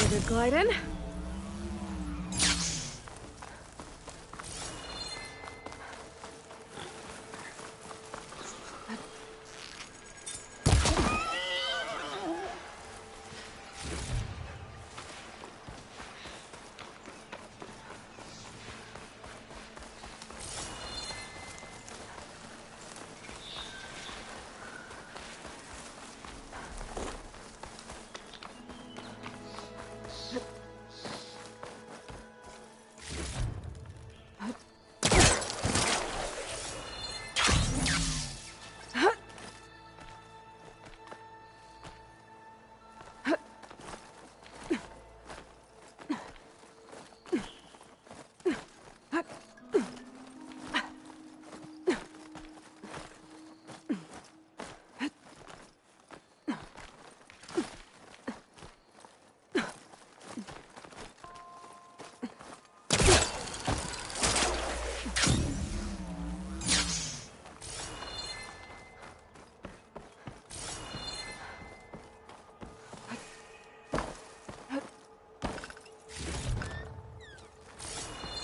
a good glide in.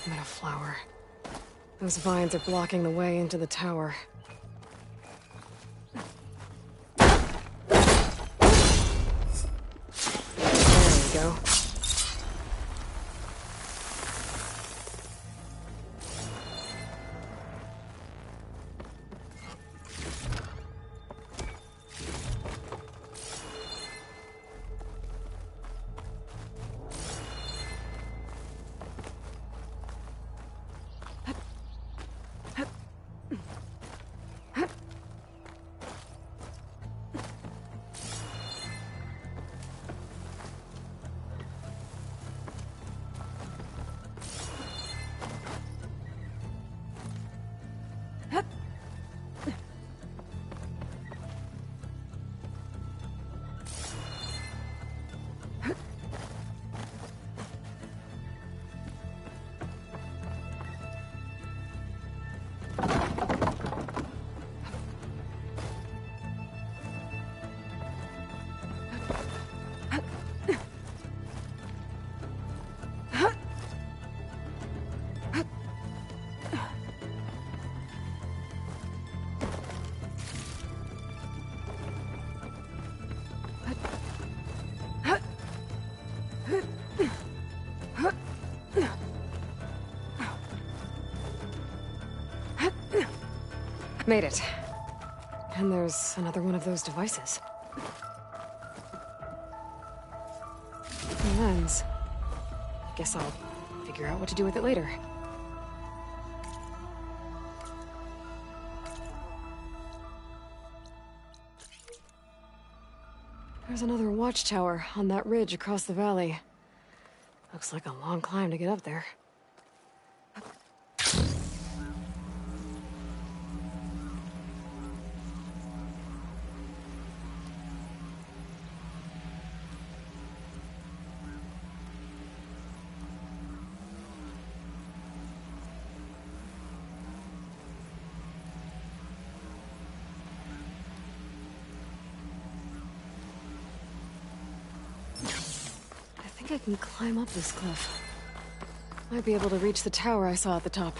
I'm at a flower. Those vines are blocking the way into the tower. There we go. Made it. And there's another one of those devices. A lens. Guess I'll figure out what to do with it later. There's another watchtower on that ridge across the valley. Looks like a long climb to get up there. I can climb up this cliff. Might be able to reach the tower I saw at the top.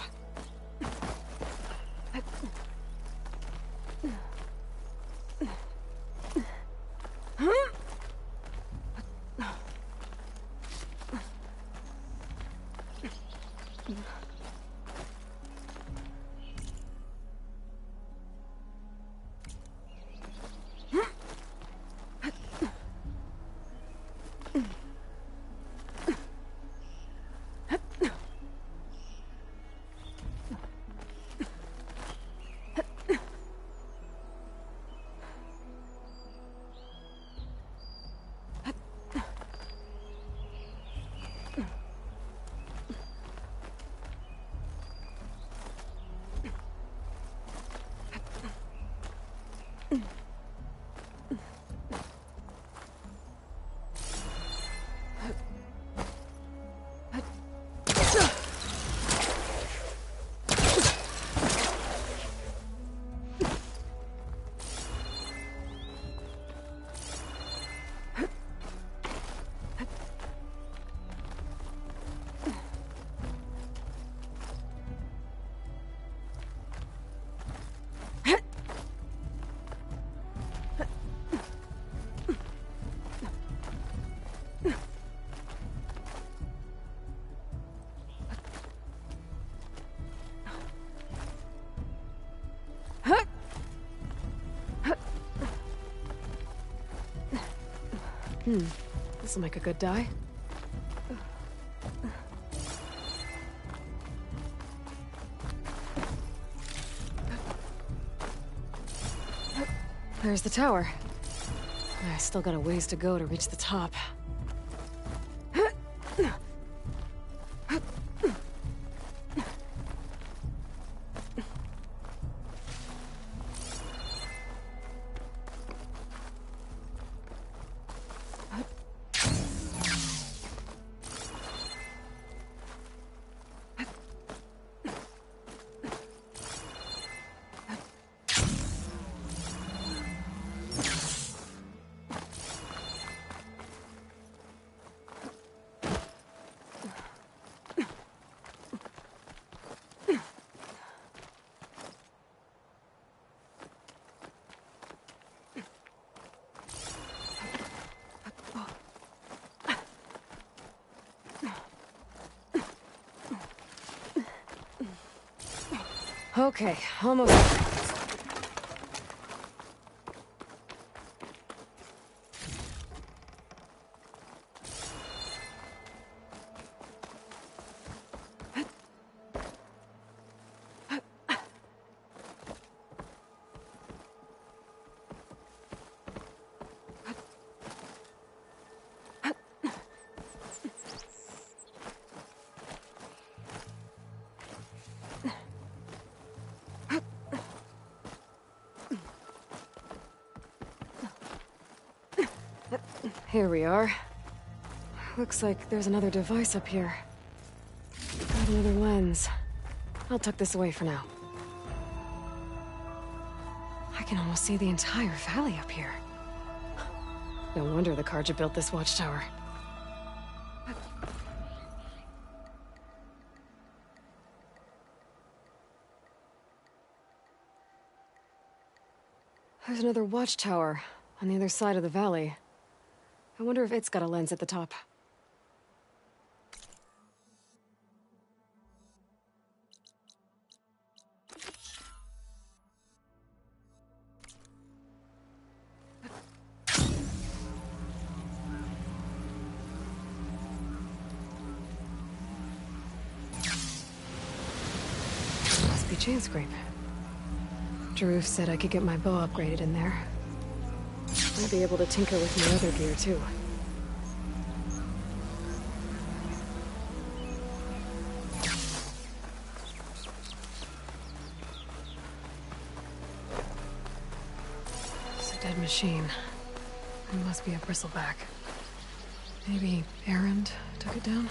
This'll make a good die. There's the tower. I still got a ways to go to reach the top. Okay, almost there. Here we are. Looks like there's another device up here. Got another lens. I'll tuck this away for now. I can almost see the entire valley up here. No wonder the Carja built this watchtower. There's another watchtower on the other side of the valley. I wonder if it's got a lens at the top. Must be chain scrape. Jaruf said I could get my bow upgraded in there. Might be able to tinker with my other gear, too. It's a dead machine. It must be a bristleback. Maybe Errand took it down?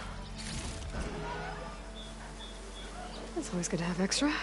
It's always good to have extra.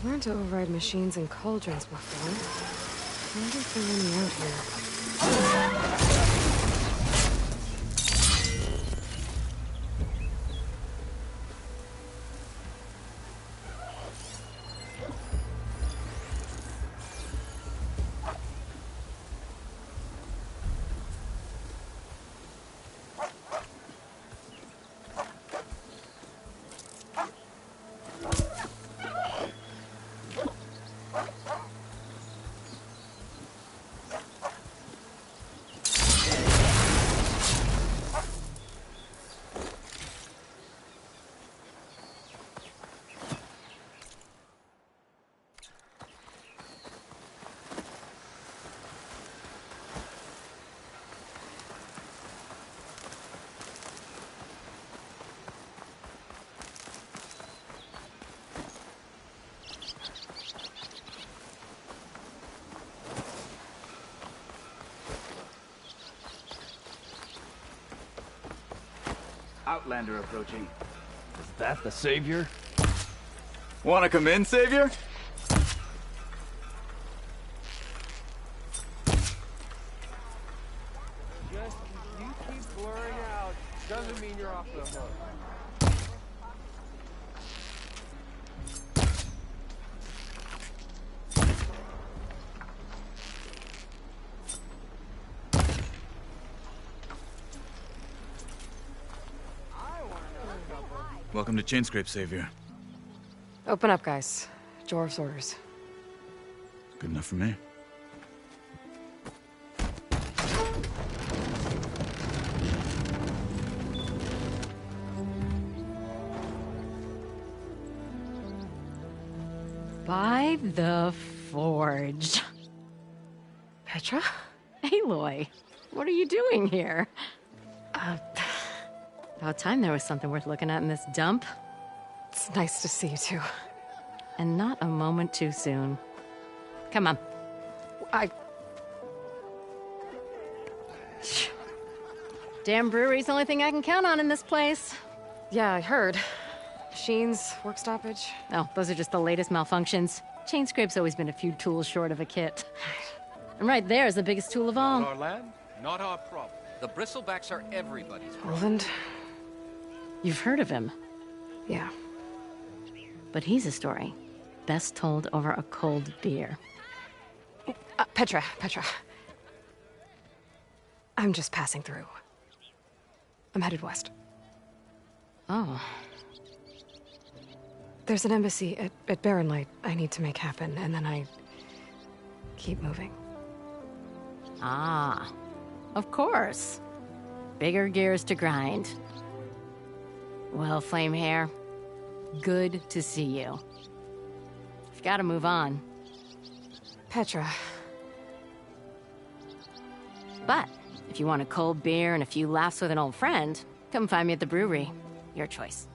Learned to override machines and cauldrons before. I wonder if there are any out here. Outlander approaching. Is that the Savior? Wanna come in, Savior? Just you keep blurring out doesn't mean you're off the hook. Welcome to Chainscrape, Savior. Open up, guys. Jorv's orders. Good enough for me. By the Forge. Petra? Aloy, what are you doing here? About time there was something worth looking at in this dump. It's nice to see you too. And not a moment too soon. Come on. Damn brewery's the only thing I can count on in this place. Yeah, I heard. Machines, work stoppage. Oh, those are just the latest malfunctions. Chainscrape's always been a few tools short of a kit. And right there is the biggest tool of all. Our land, not our problem. The bristlebacks are everybody's problem. Roland? You've heard of him, Yeah. but he's a story best told over a cold beer. Petra. I'm just passing through. I'm headed west. Oh, There's an embassy at Barren Light I need to make happen, and then I keep moving. of course. Bigger gears to grind. Well, Flame Hair, good to see you. I've got to move on. Petra. But if you want a cold beer and a few laughs with an old friend, come find me at the brewery. Your choice.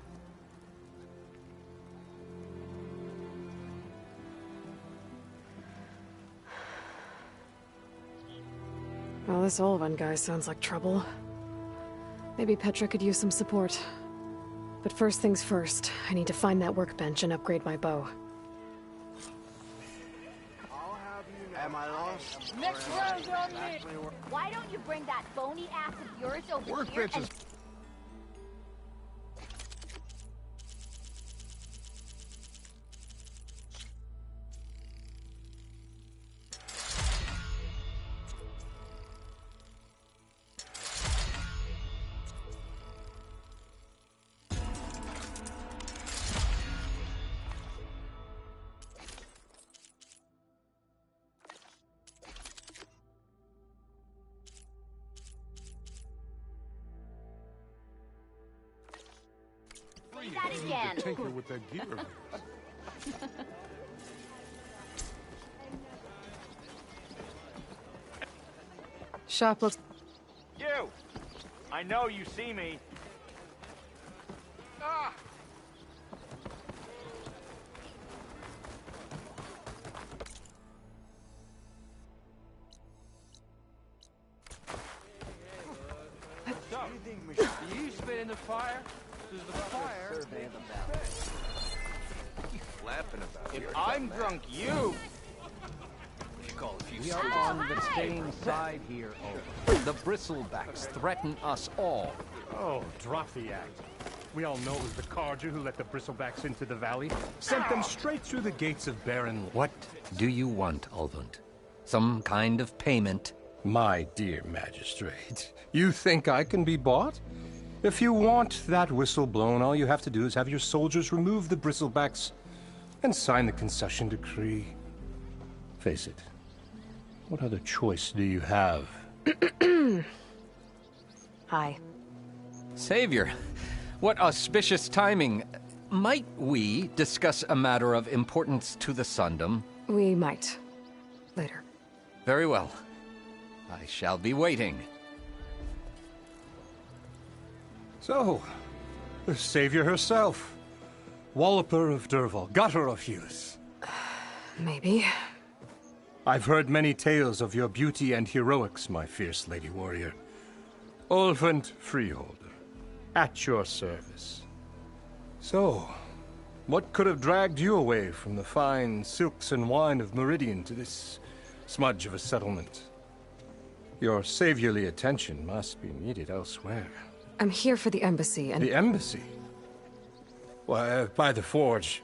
Well, this old one guy sounds like trouble. Maybe Petra could use some support. But first things first, I need to find that workbench and upgrade my bow. Am I lost? Next round on me! Why don't you bring that bony ass of yours over here and... Say that again. Tinker with that gear of yours. Shop looks... You! I know you see me. Ah! So, do you spit in the fire? Does the fire... laughing about? If I'm drunk, you... We are on the same side here, Owen. The bristlebacks threaten us all. Oh, drop the act. We all know it was the Carja who let the bristlebacks into the valley. Sent them straight through the gates of Baron... What do you want, Ulvund? Some kind of payment? My dear magistrate, you think I can be bought? If you want that whistle blown, all you have to do is have your soldiers remove the bristlebacks and sign the concession decree. Face it, what other choice do you have? Hi. Savior, what auspicious timing. Might we discuss a matter of importance to the Sundom? We might. Later. Very well. I shall be waiting. So, the savior herself. Walloper of Derval, gutter of Hughes. Maybe. I've heard many tales of your beauty and heroics, my fierce lady warrior. Ulvund Freeholder, at your service. So, what could have dragged you away from the fine silks and wine of Meridian to this smudge of a settlement? Your saviorly attention must be needed elsewhere. I'm here for the embassy and... The embassy? Why, by the forge.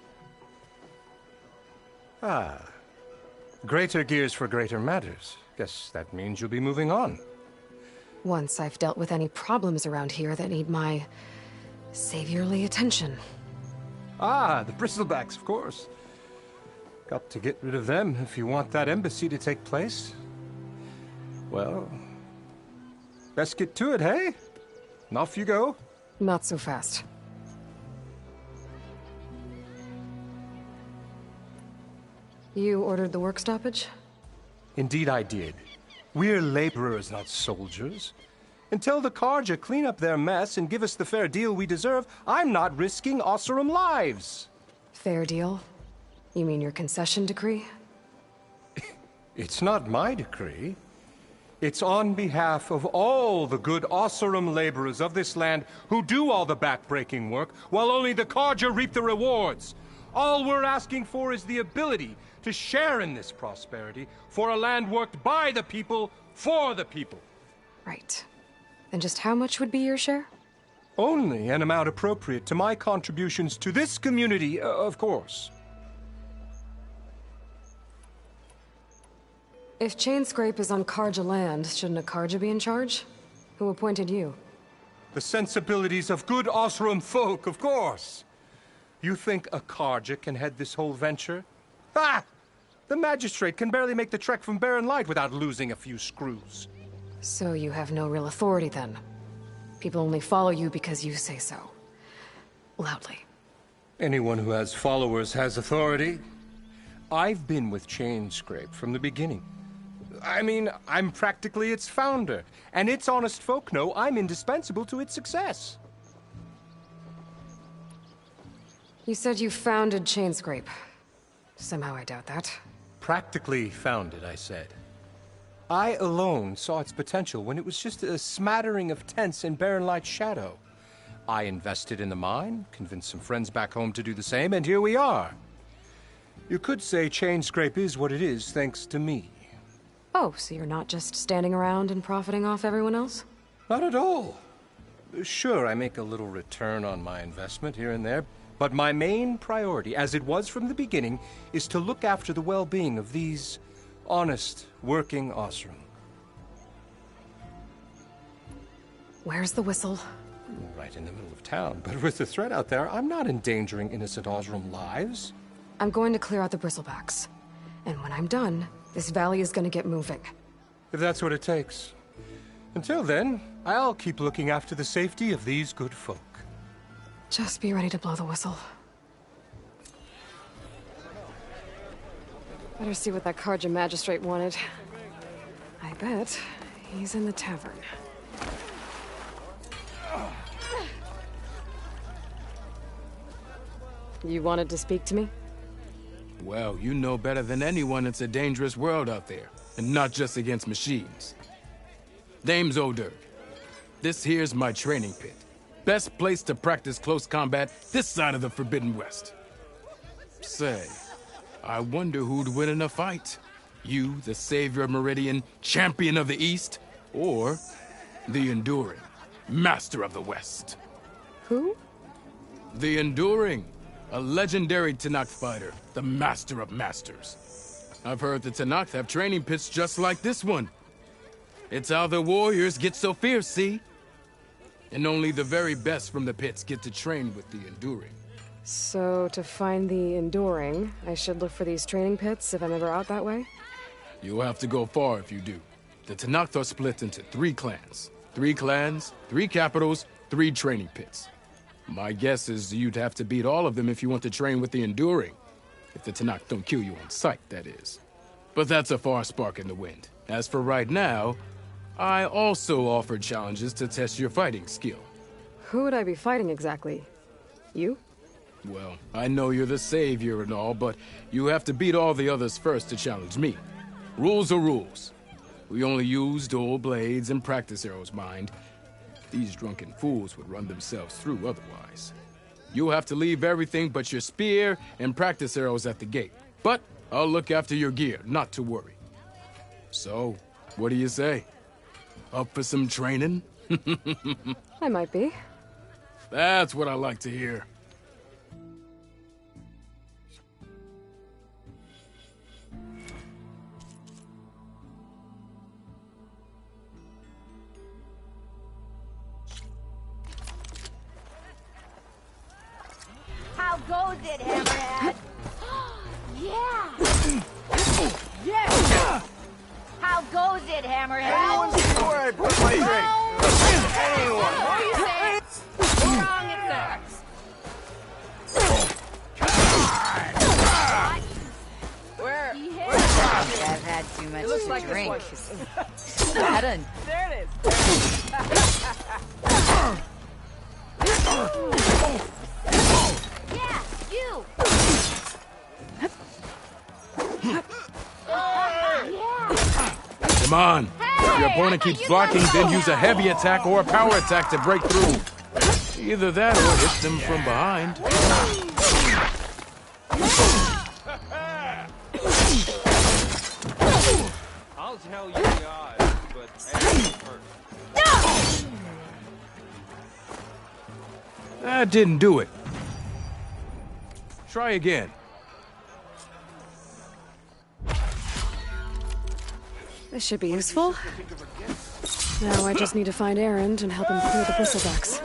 Ah. Greater gears for greater matters. Guess that means you'll be moving on. Once I've dealt with any problems around here that need my... saviorly attention. Ah, the bristlebacks, of course. Got to get rid of them if you want that embassy to take place. Well, best get to it, hey? And off you go. Not so fast. You ordered the work stoppage? Indeed I did. We're laborers, not soldiers. Until the Carja clean up their mess and give us the fair deal we deserve, I'm not risking Osseram lives. Fair deal? You mean your concession decree? It's not my decree. It's on behalf of all the good Osseram laborers of this land who do all the back-breaking work, while only the Carja reap the rewards. All we're asking for is the ability to share in this prosperity for a land worked by the people, for the people. Right. And just how much would be your share? Only an amount appropriate to my contributions to this community, of course. If Chainscrape is on Carja land, shouldn't a Carja be in charge? Who appointed you? The sensibilities of good Osseram folk, of course. You think a Carja can head this whole venture? Ah! The magistrate can barely make the trek from Barren Light without losing a few screws. So you have no real authority then? People only follow you because you say so. Loudly. Anyone who has followers has authority. I've been with Chainscrape from the beginning. I mean, I'm practically its founder, and its honest folk know I'm indispensable to its success. You said you founded Chainscrape. Somehow I doubt that. Practically founded, I said. I alone saw its potential when it was just a smattering of tents in Barren Light's shadow. I invested in the mine, convinced some friends back home to do the same, and here we are. You could say Chainscrape is what it is thanks to me. Oh, so you're not just standing around and profiting off everyone else? Not at all. Sure, I make a little return on my investment here and there, but my main priority, as it was from the beginning, is to look after the well-being of these honest, working Osseram. Where's the whistle? Right in the middle of town, but with the threat out there, I'm not endangering innocent Osseram lives. I'm going to clear out the bristlebacks. And when I'm done, this valley is going to get moving. If that's what it takes. Until then, I'll keep looking after the safety of these good folk. Just be ready to blow the whistle. Better see what that Carja magistrate wanted. I bet he's in the tavern. You wanted to speak to me? Well, you know better than anyone it's a dangerous world out there, and not just against machines. Name's O'Dirk. This here's my training pit. Best place to practice close combat this side of the Forbidden West. Say, I wonder who'd win in a fight. You, the savior of Meridian, champion of the East, or the Enduring, master of the West? Who? The Enduring, a legendary Tenakth fighter, the master of masters. I've heard the Tenakth have training pits just like this one. It's how the warriors get so fierce, see? And only the very best from the pits get to train with the Enduring. So, to find the Enduring, I should look for these training pits if I'm ever out that way? You'll have to go far if you do. The Tenakth are split into 3 clans. 3 clans, 3 capitals, 3 training pits. My guess is you'd have to beat all of them if you want to train with the Enduring. If the Tenakth don't kill you on sight, that is. But that's a far spark in the wind. As for right now, I also offered challenges to test your fighting skill. Who would I be fighting exactly? You? Well, I know you're the savior and all, but you have to beat all the others first to challenge me. Rules are rules. We only use dual blades and practice arrows, mind. These drunken fools would run themselves through otherwise. You'll have to leave everything but your spear and practice arrows at the gate. But I'll look after your gear, not to worry. So, what do you say? Up for some training? I might be. That's what I like to hear. How goes it, Hammerhead? Yeah! Yeah! How goes it, Hammerhead? Anyone see where I put my drink? Anyone? What do you say? What's wrong with that? Where? I've had too much to drink. Madden. There it is. Yeah, you. Come on. If your opponent keeps blocking, then use a heavy attack or a power attack to break through. Either that or hit them from behind. I'll tell you the odds, but first. That didn't do it. Try again. This should be useful. Now I just need to find Erend and help him clear the bristlebacks.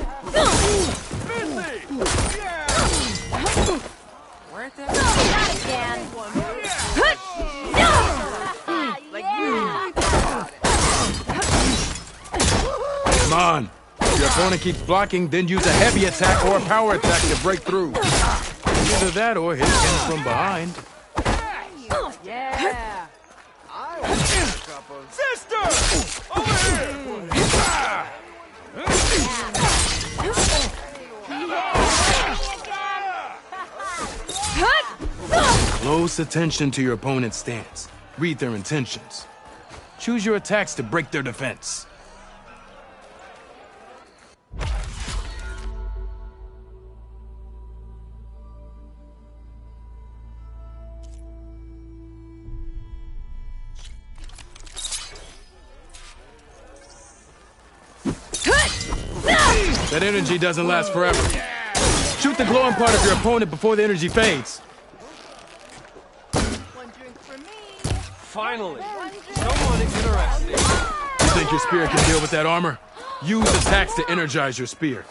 Worth it? Not again. Come on. If your opponent keeps blocking, then use a heavy attack or a power attack to break through. Either that or hit him from behind. Yeah. Sister! Over here! Close attention to your opponent's stance. Read their intentions. Choose your attacks to break their defense. That energy doesn't last forever. Shoot the glowing part of your opponent before the energy fades. One drink for me. Finally, someone interesting. You think your spear can deal with that armor? Use attacks to energize your spear.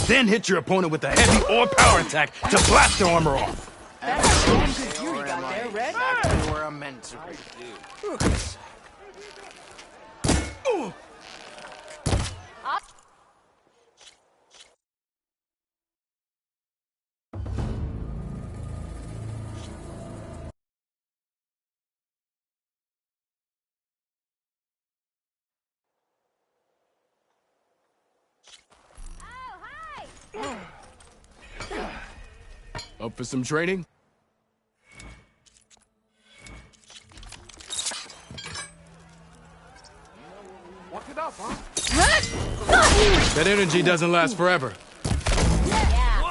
Then hit your opponent with a heavy or power attack to blast their armor off. That's a damn good view you got there, Red. Exactly where I'm meant to be. Up for some training? Walk it up, huh? That energy doesn't last forever.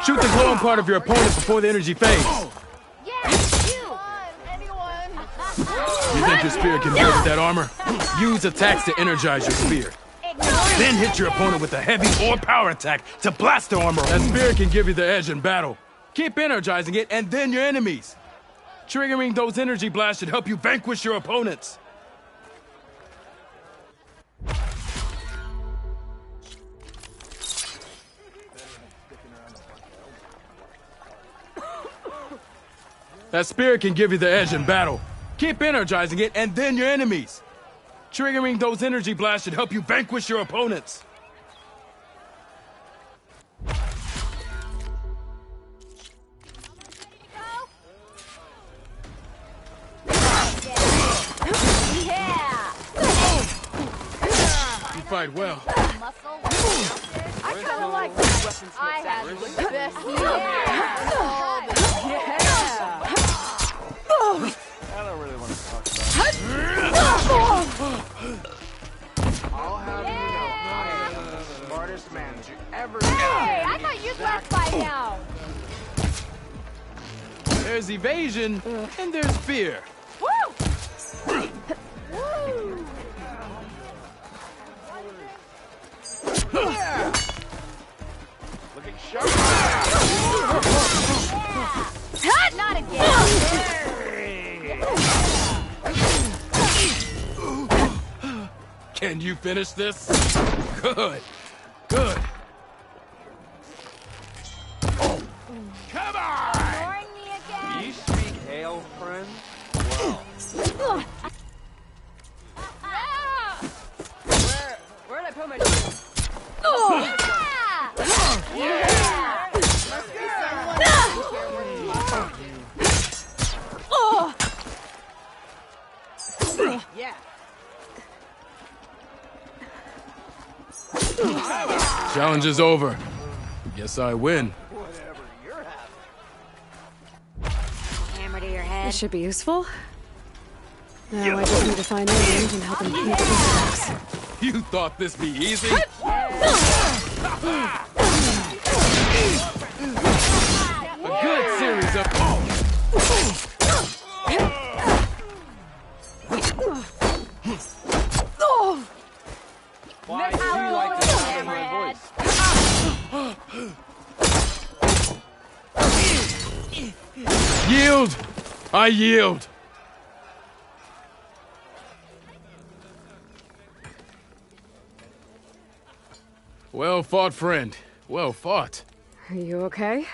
Shoot the glowing part of your opponent before the energy fades. think your spear can deal with that armor? Use attacks to energize your spear. Then hit your opponent with a heavy or power attack to blast the armor. That spear can give you the edge in battle. Keep energizing it, and then your enemies. Triggering those energy blasts should help you vanquish your opponents. That spear can give you the edge in battle. Keep energizing it, and then your enemies. Triggering those energy blasts should help you vanquish your opponents. You fight well. I kind of like that. I had the best. I don't really want to talk about it. I'll have you know, I am the smartest man that you ever Hey, I thought you'd left by now. There's evasion, and there's fear. Woo! looking sharp. Yeah. Not again. Can you finish this? Good. Good. Come on! Ignoring me again? You speak hail, friend? Well, Where'd I put my shoes? Yeah. Challenge is over. Guess I win. whatever you're having. Hammer to your head. This should be useful. Now I just need to find Raymond and help him meet the attacks. You thought this be easy? A good series of... Why do you like the sound of my voice? Yield! I yield! Well fought, friend. Well fought. Are you okay?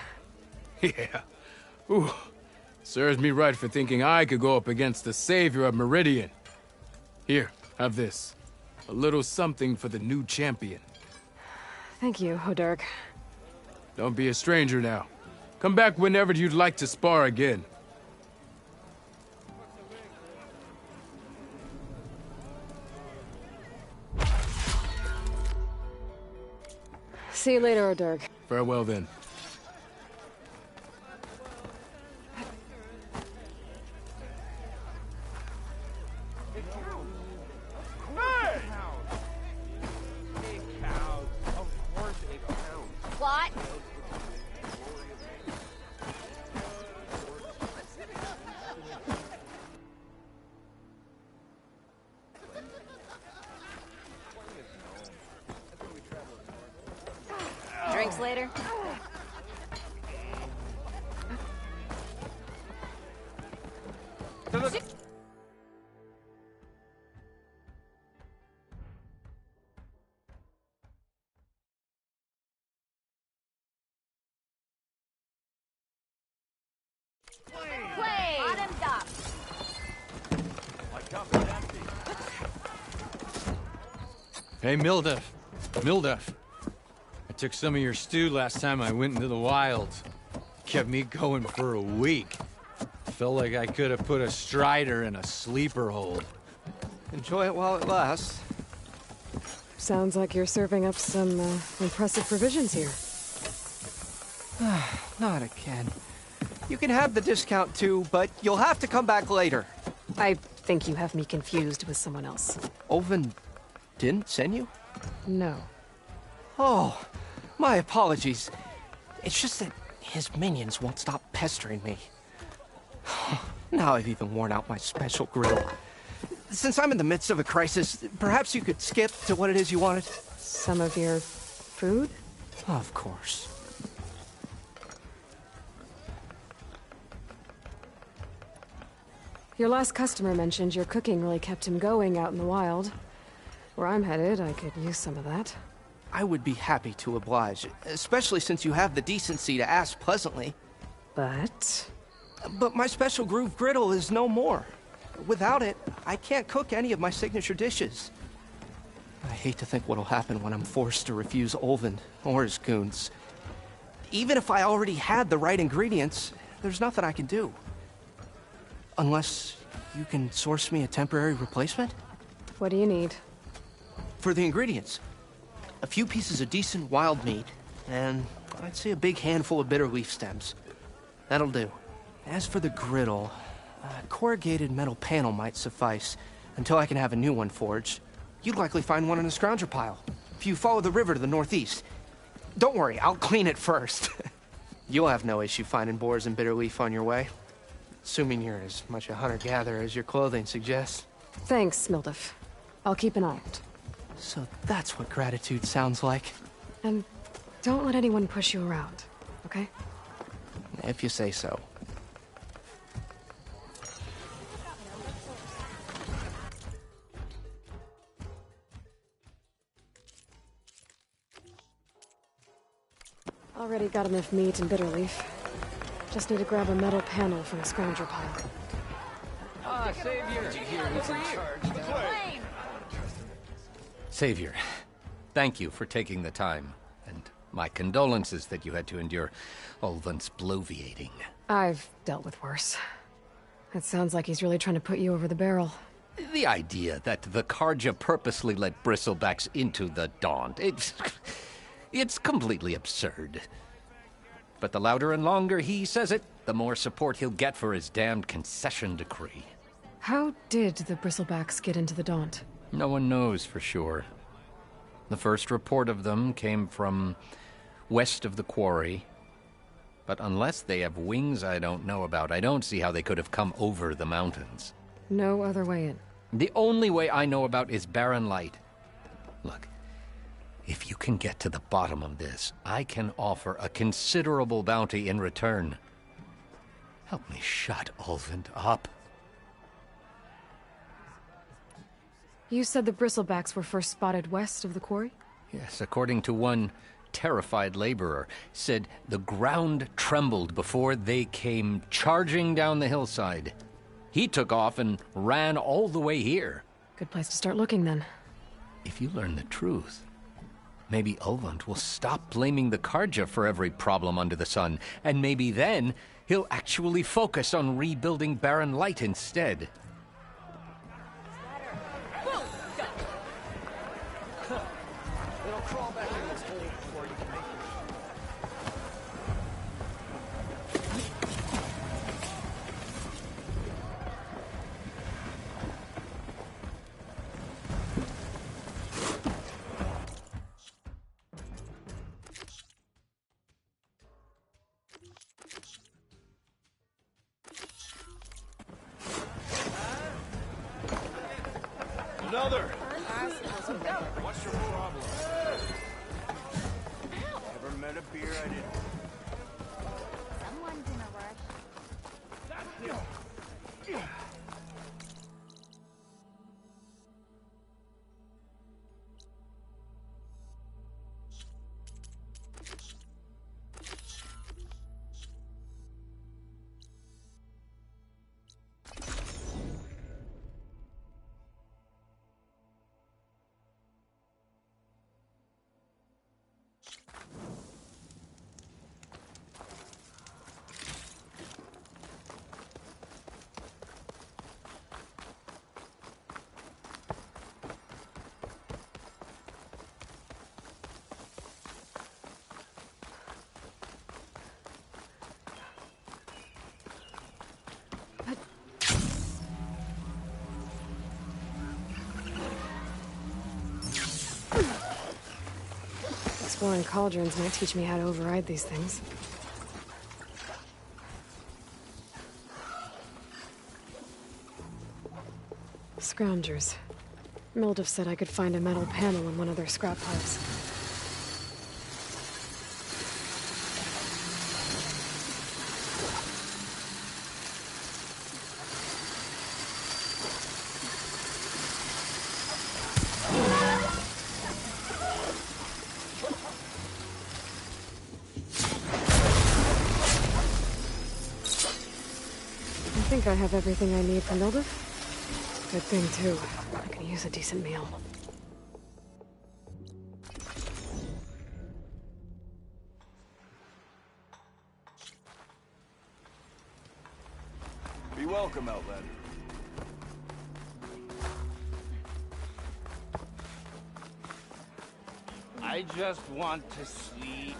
Yeah. Ooh. Serves me right for thinking I could go up against the savior of Meridian. Here, have this. A little something for the new champion. Thank you, Hodurk. Don't be a stranger now. Come back whenever you'd like to spar again. See you later, Hodurk. Farewell then. What? Drinks later? Play. Bottoms up. Hey, Mildef. I took some of your stew last time I went into the wilds. Kept me going for a week. Felt like I could have put a strider in a sleeper hold. Enjoy it while it lasts. Sounds like you're serving up some impressive provisions here. Not again. You can have the discount too, but you'll have to come back later. I think you have me confused with someone else. Olvin didn't send you? No. Oh, my apologies. It's just that his minions won't stop pestering me. Now I've even worn out my special grill. Since I'm in the midst of a crisis, perhaps you could skip to what it is you wanted? Some of your food? Of course. Your last customer mentioned your cooking really kept him going out in the wild. Where I'm headed, I could use some of that. I would be happy to oblige, especially since you have the decency to ask pleasantly. But my special groove griddle is no more. Without it, I can't cook any of my signature dishes. I hate to think what'll happen when I'm forced to refuse Olvend or his goons. Even if I already had the right ingredients, there's nothing I can do. Unless you can source me a temporary replacement? What do you need? For the ingredients, a few pieces of decent wild meat, and I'd say a big handful of bitter leaf stems. That'll do. As for the griddle, a corrugated metal panel might suffice until I can have a new one forged. You'd likely find one in a scrounger pile, if you follow the river to the northeast. Don't worry, I'll clean it first. You'll have no issue finding boars and bitter leaf on your way. Assuming you're as much a hunter-gatherer as your clothing suggests. Thanks, Mildef. I'll keep an eye out. So that's what gratitude sounds like. And don't let anyone push you around, okay? If you say so. Already got enough meat and bitter leaf. Just need to grab a metal panel from the scrounger pile. Ah, Savior! Savior, thank you for taking the time, and my condolences that you had to endure Olvend's bloviating. I've dealt with worse. It sounds like he's really trying to put you over the barrel. The idea that the Carja purposely let bristlebacks into the Daunt, it's completely absurd. But the louder and longer he says it, the more support he'll get for his damned concession decree. How did the bristlebacks get into the Daunt? No one knows for sure. The first report of them came from west of the quarry. But unless they have wings I don't know about, I don't see how they could have come over the mountains. No other way in. The only way I know about is barren light. Look, if you can get to the bottom of this, I can offer a considerable bounty in return. Help me shut Olvend up. You said the bristlebacks were first spotted west of the quarry? Yes, according to one terrified laborer, said the ground trembled before they came charging down the hillside. He took off and ran all the way here. Good place to start looking, then. If you learn the truth, maybe Olvend will stop blaming the Carja for every problem under the sun, and maybe then he'll actually focus on rebuilding Barren Light instead. It'll crawl back in this hole before you can make it. Another! What's your problem? Ever met a beer I didn't... Someone's in a rush. Exploring cauldrons might teach me how to override these things. scroungers. Mildef said I could find a metal panel in one of their scrap piles. I think I have everything I need for Mildef. Good thing, too. I can use a decent meal. Be welcome, Outlander. I just want to sleep.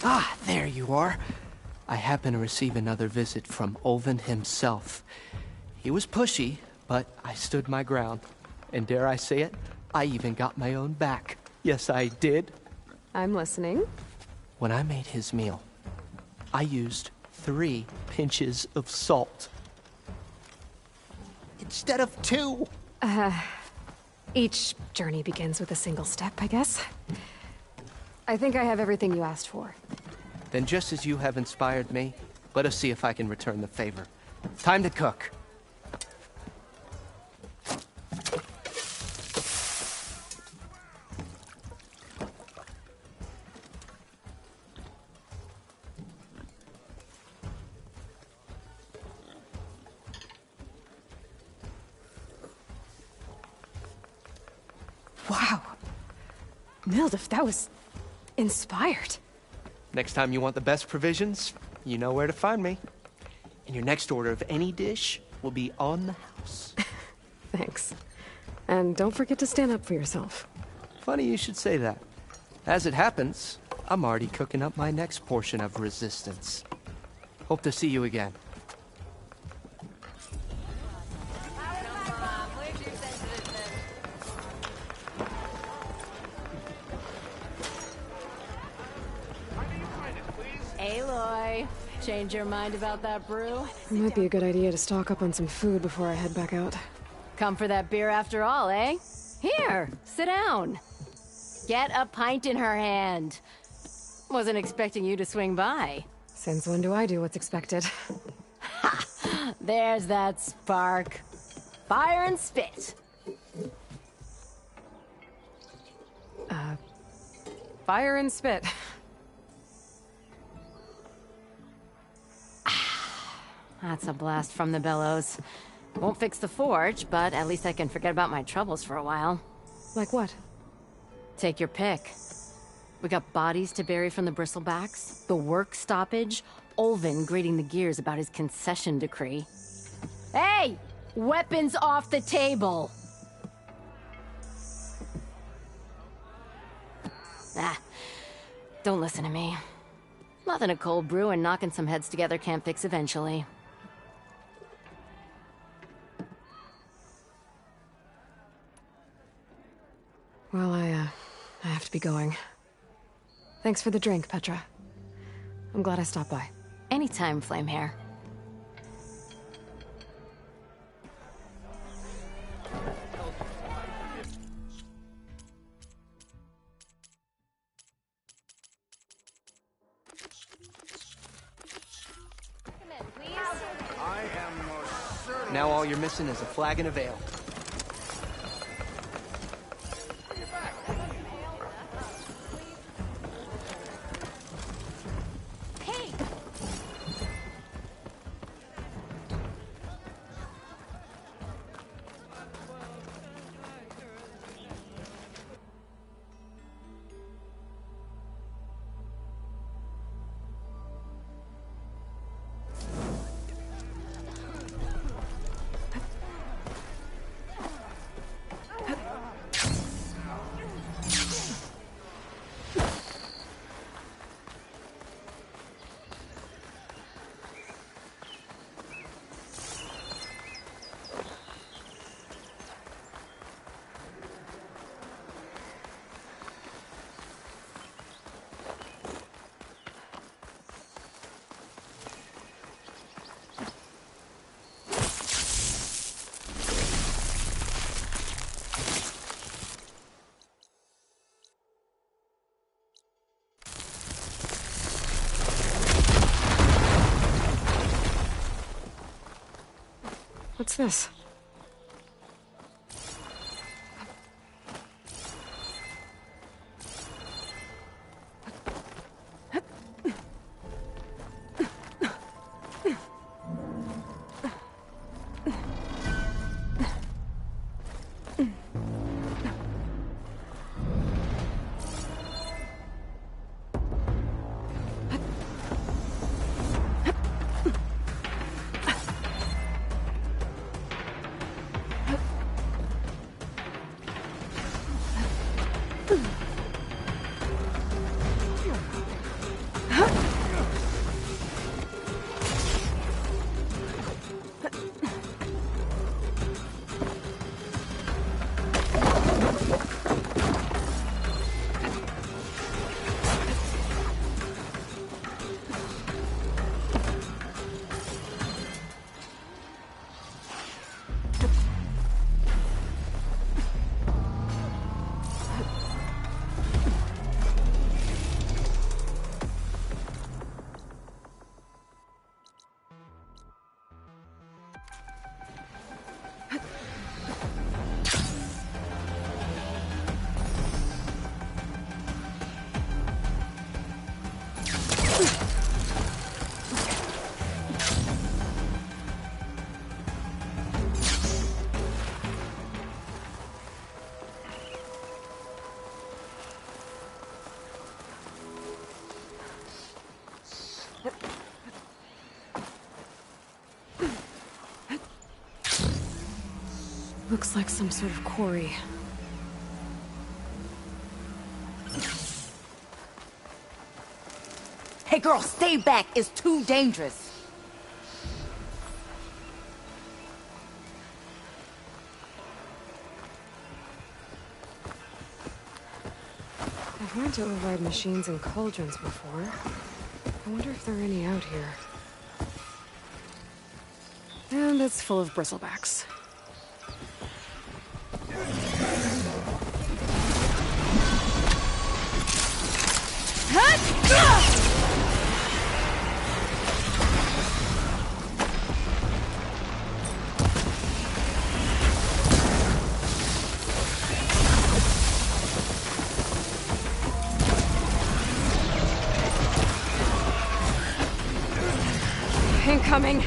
Ah, there you are. I happen to receive another visit from Ulvin himself. He was pushy, but I stood my ground. And dare I say it, I even got my own back. Yes, I did. I'm listening. When I made his meal, I used 3 pinches of salt. Instead of 2. Each journey begins with a single step, I guess. I think I have everything you asked for. Then just as you have inspired me, let us see if I can return the favor. Time to cook. Wow. Mildef, that was inspired. Next time you want the best provisions, you know where to find me. And your next order of any dish will be on the house. Thanks. And don't forget to stand up for yourself. Funny you should say that. As it happens, I'm already cooking up my next portion of resistance. Hope to see you again. Aloy, change your mind about that brew? It might be a good idea to stock up on some food before I head back out. Come for that beer after all, eh? Here, sit down. Get a pint in her hand. Wasn't expecting you to swing by. Since when do I do what's expected? Ha! There's that spark. Fire and spit. Fire and spit. That's a blast from the bellows. Won't fix the forge, but at least I can forget about my troubles for a while. Like what? Take your pick. We got bodies to bury from the bristlebacks, the work stoppage, Ulvin grating the gears about his concession decree. Hey! Weapons off the table! Don't listen to me. Nothing a cold brew and knocking some heads together can't fix eventually. Well, I have to be going. Thanks for the drink, Petra. I'm glad I stopped by. Anytime, Flamehair. Now all you're missing is a flagon of ale. What's this? Looks like some sort of quarry. Hey girl, stay back. It's too dangerous. I've learned to override machines and cauldrons before. I wonder if there are any out here. And it's full of bristlebacks. Incoming!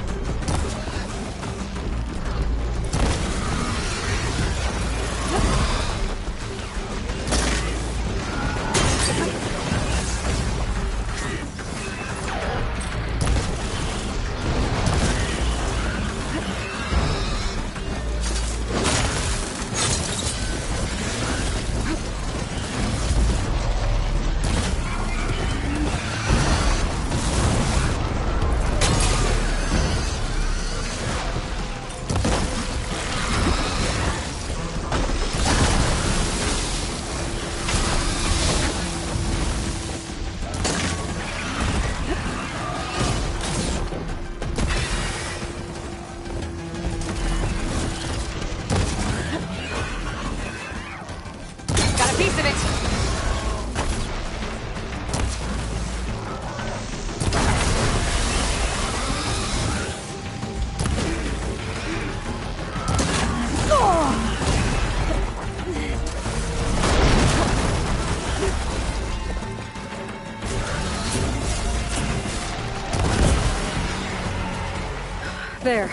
There.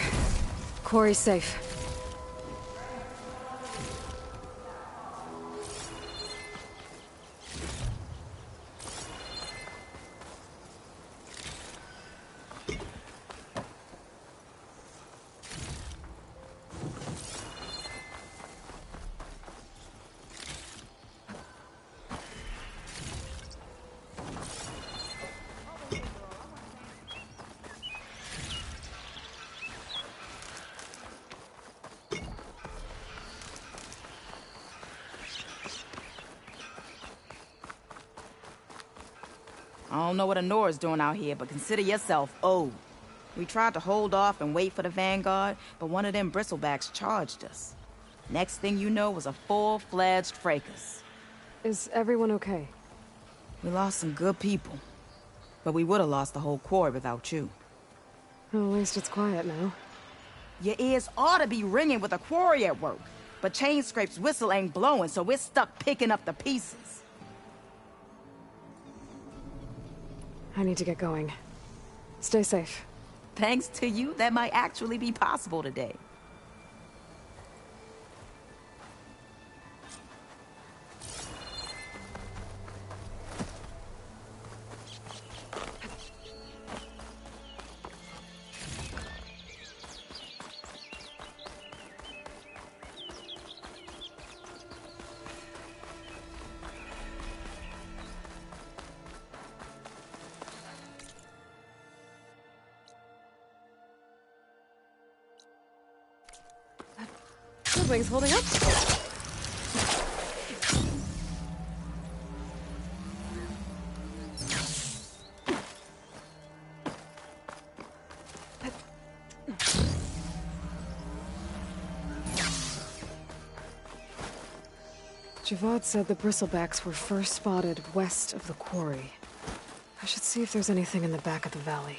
Quarry's safe. I don't know what Honora's doing out here, but consider yourself owed. We tried to hold off and wait for the Vanguard, but one of them bristlebacks charged us. Next thing you know was a full-fledged fracas. Is everyone okay? We lost some good people, but we would have lost the whole quarry without you. Well, at least it's quiet now. Your ears ought to be ringing with a quarry at work. But Chainscrape's whistle ain't blowing, so we're stuck picking up the pieces. I need to get going. Stay safe. Thanks to you, that might actually be possible today. Wings holding up? Javad said the bristlebacks were first spotted west of the quarry. I should see if there's anything in the back of the valley.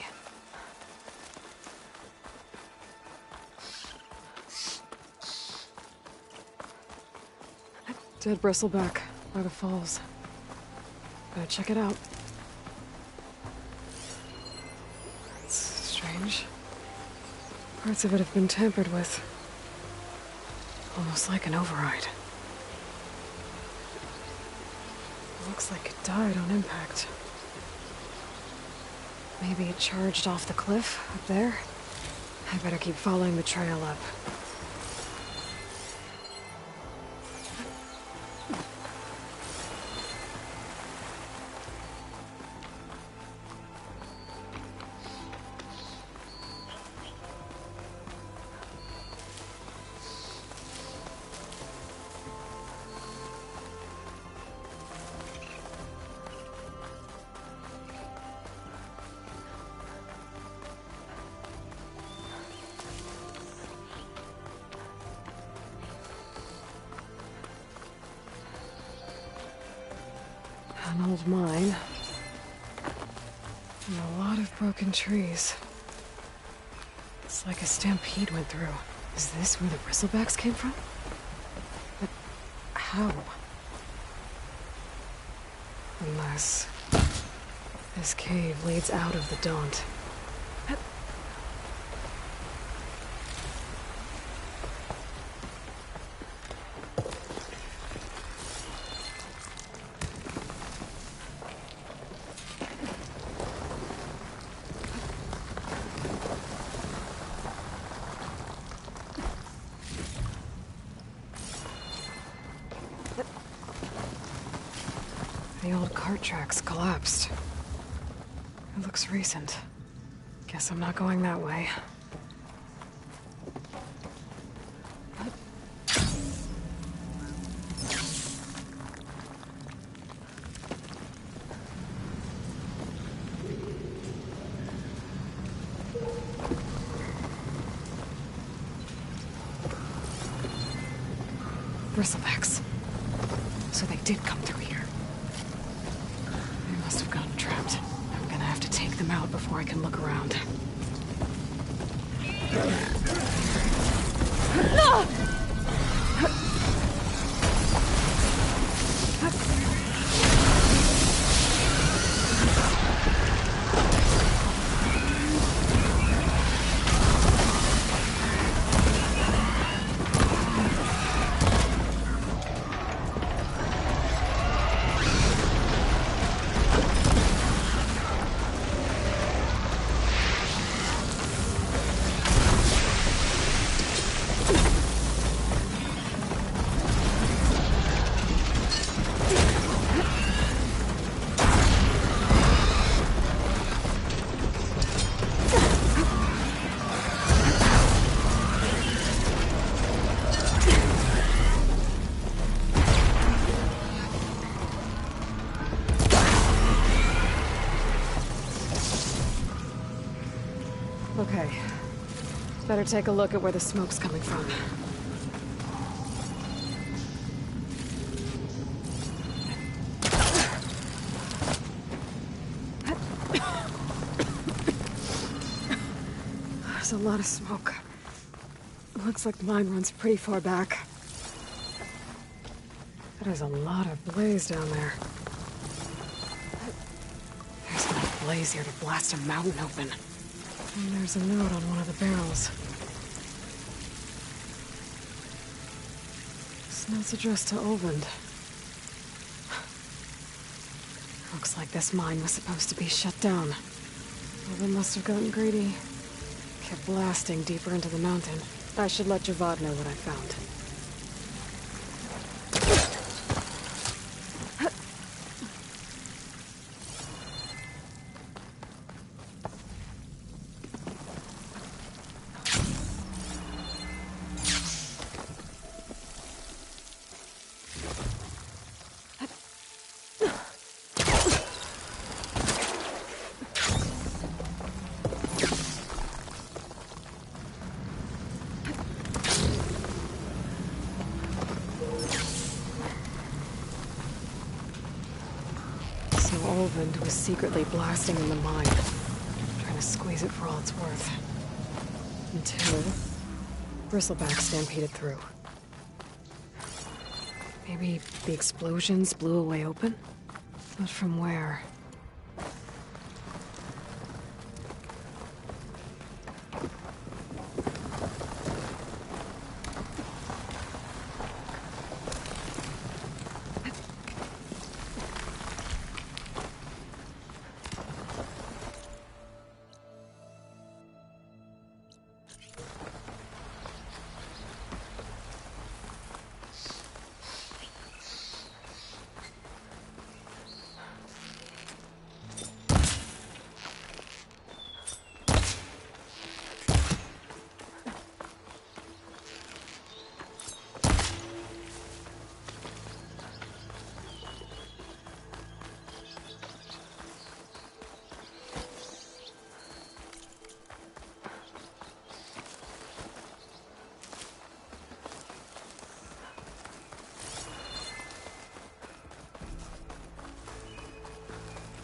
Dead bristleback by the falls. Better check it out. It's strange. Parts of it have been tampered with. Almost like an override. Looks like it died on impact. Maybe it charged off the cliff up there. I better keep following the trail up. An old mine. And a lot of broken trees. It's like a stampede went through. Is this where the bristlebacks came from? But how? Unless this cave leads out of the Daunt. The old cart tracks collapsed. It looks recent. Guess I'm not going that way. Bristlebacks. So they did come through here. They must have gotten trapped. I'm gonna have to take them out before I can look around. Okay. Better take a look at where the smoke's coming from. There's a lot of smoke. Looks like the mine runs pretty far back. There's a lot of blaze down there. There's enough blaze here to blast a mountain open. And there's a note on one of the barrels. This note's addressed to Olvend. Looks like this mine was supposed to be shut down. Olvend must have gotten greedy. Kept blasting deeper into the mountain. I should let Javad know what I found. Olvend was secretly blasting in the mine, trying to squeeze it for all it's worth. Until Bristleback stampeded through. Maybe the explosions blew a way open? But from where?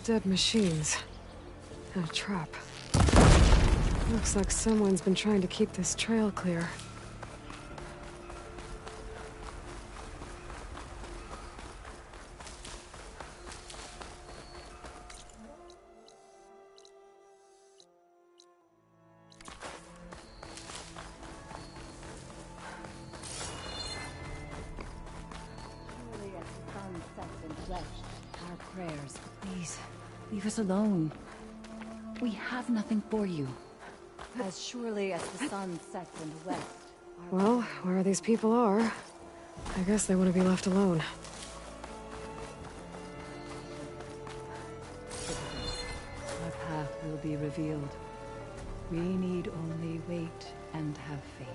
Dead machines. And a trap. Looks like someone's been trying to keep this trail clear. Our prayers, please, leave us alone. We have nothing for you. As surely as the sun sets in the west. Well, where these people are, I guess they want to be left alone. Our path will be revealed. We need only wait and have faith.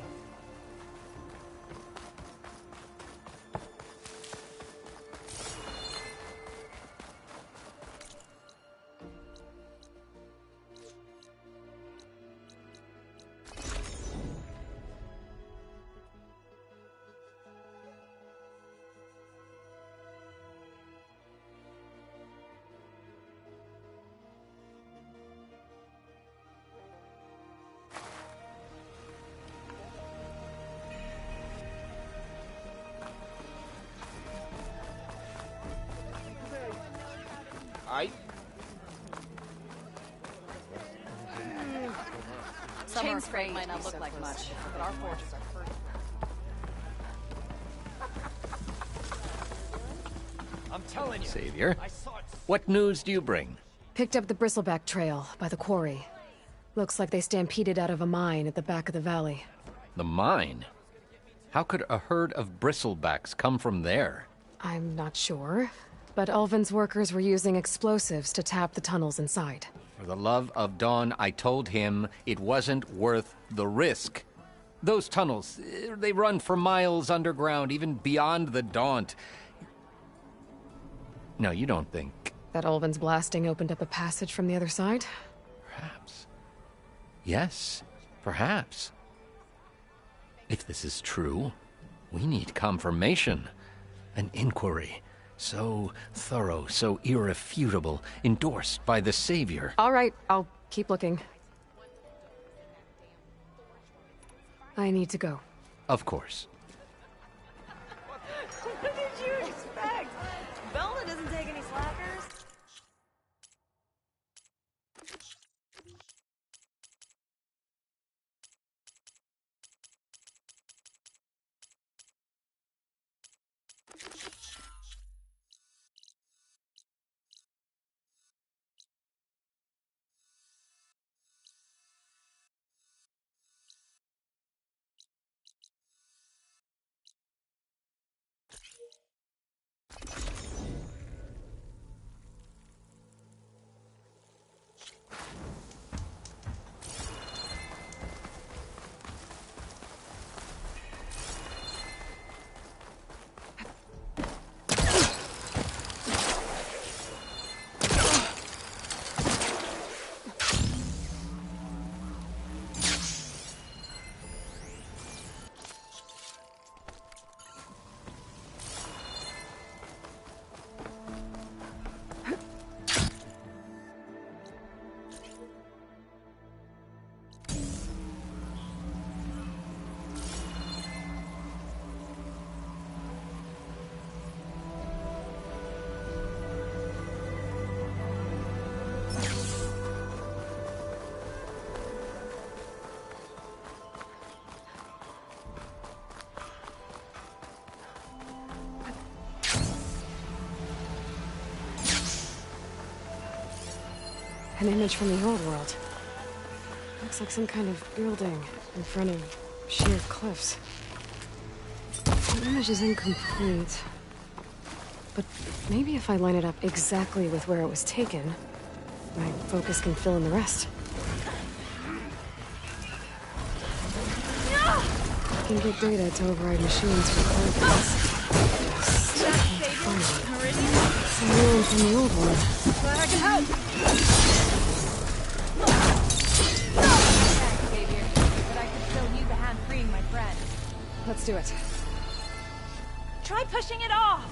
Chain scrape might not look like much, but our forges are fertile. I'm telling you. Savior, what news do you bring? Picked up the Bristleback trail by the quarry. Looks like they stampeded out of a mine at the back of the valley. The mine? How could a herd of bristlebacks come from there? I'm not sure, but Ulvin's workers were using explosives to tap the tunnels inside. For the love of Dawn, I told him it wasn't worth the risk. Those tunnels, they run for miles underground, even beyond the Daunt. No, you don't think... That Ulvin's blasting opened up a passage from the other side? Perhaps. Yes, perhaps. If this is true, we need confirmation. An inquiry. So thorough, so irrefutable, endorsed by the Savior. All right, I'll keep looking. I need to go. Of course. What did you expect? Velma doesn't take any slackers. An image from the old world. Looks like some kind of building in front of sheer cliffs. The image is incomplete. But maybe if I line it up exactly with where it was taken, my focus can fill in the rest. I can get data to override machines for coordinates. Just need to find it. Some ruin from the old one. Glad I can help. Let's do it. Try pushing it off!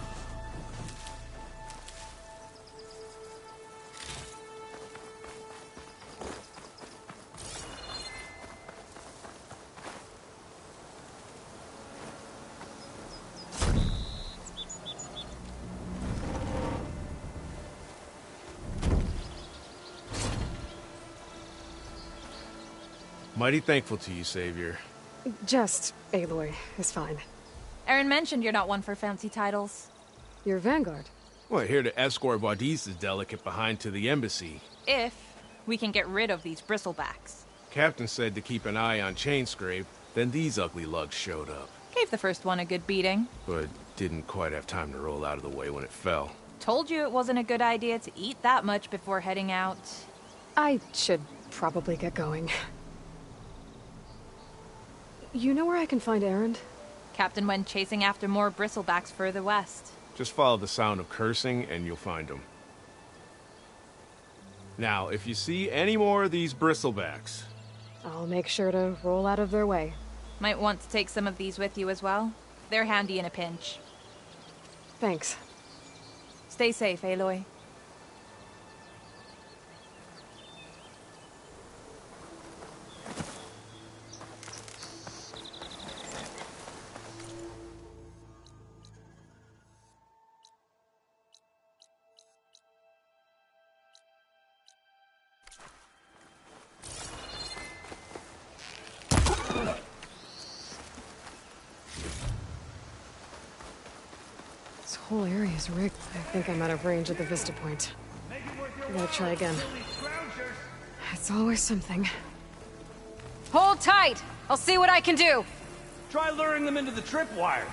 Mighty thankful to you, Savior. Just Aloy is fine. Aaron mentioned you're not one for fancy titles. You're Vanguard. Well, here to escort Wadis's delegate behind to the embassy. If we can get rid of these bristlebacks. Captain said to keep an eye on Chainscrape, then these ugly lugs showed up. Gave the first one a good beating. But didn't quite have time to roll out of the way when it fell. Told you it wasn't a good idea to eat that much before heading out. I should probably get going. You know where I can find Aaron? Captain went chasing after more bristlebacks further west. Just follow the sound of cursing and you'll find him. Now, if you see any more of these bristlebacks... I'll make sure to roll out of their way. Might want to take some of these with you as well. They're handy in a pinch. Thanks. Stay safe, Aloy. This whole area is rigged. I think I'm out of range at the vista point. I gotta try again. It's always something. Hold tight! I'll see what I can do! Try luring them into the tripwires.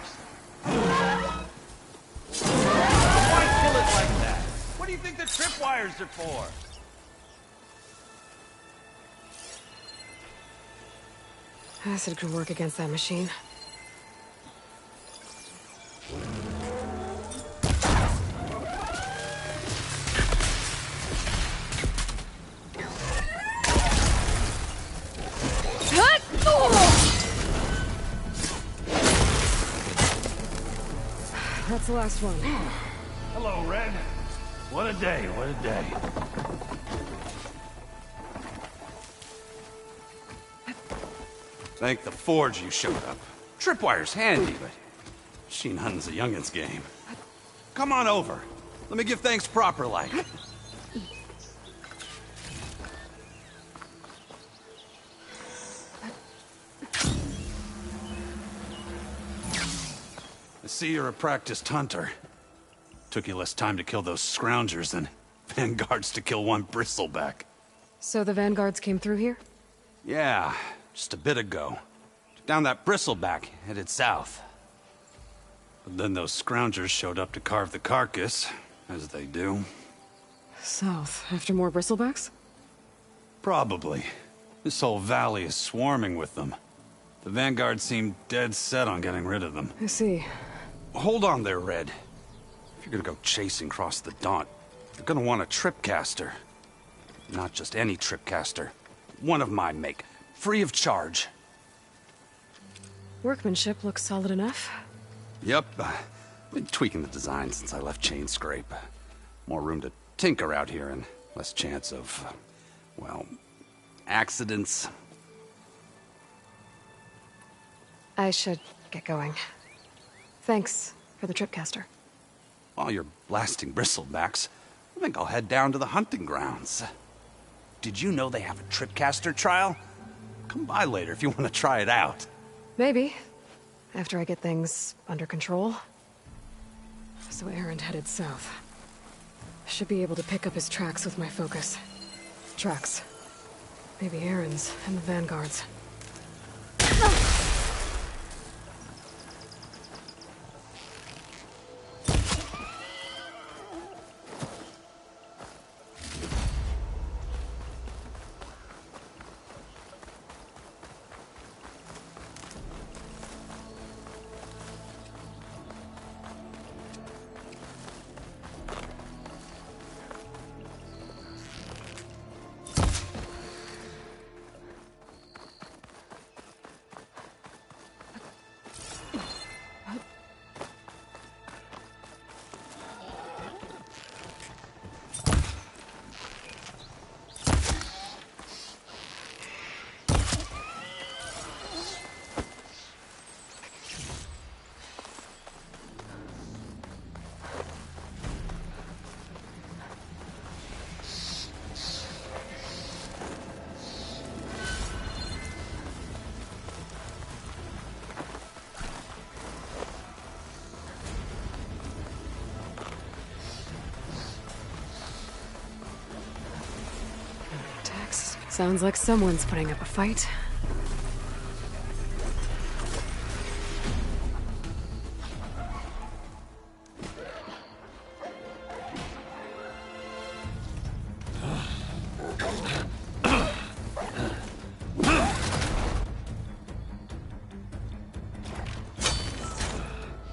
Why kill it like that? What do you think the tripwires are for? Acid could work against that machine. That's the last one. Hello, Red. What a day, what a day. Thank the Forge you showed up. Tripwire's handy, but machine hunting's a youngin's game. Come on over. Let me give thanks proper like. I see you're a practiced hunter. Took you less time to kill those scroungers than vanguards to kill one bristleback. So the vanguards came through here? Yeah, just a bit ago. Took down that bristleback, headed south. But then those scroungers showed up to carve the carcass, as they do. South, after more bristlebacks? Probably. This whole valley is swarming with them. The vanguard seemed dead set on getting rid of them. I see. Hold on there, Red. If you're gonna go chasing across the Daunt, you're gonna want a tripcaster. Not just any tripcaster. One of my make. Free of charge. Workmanship looks solid enough. Yep. Been tweaking the design since I left Chain Scrape. More room to tinker out here and less chance of, well, accidents. I should get going. Thanks for the tripcaster. While you're blasting bristlebacks, I think I'll head down to the hunting grounds. Did you know they have a tripcaster trial? Come by later if you want to try it out. Maybe. After I get things under control. So Aaron headed south. Should be able to pick up his tracks with my focus. Tracks. Maybe Aaron's and the vanguards. Sounds like someone's putting up a fight.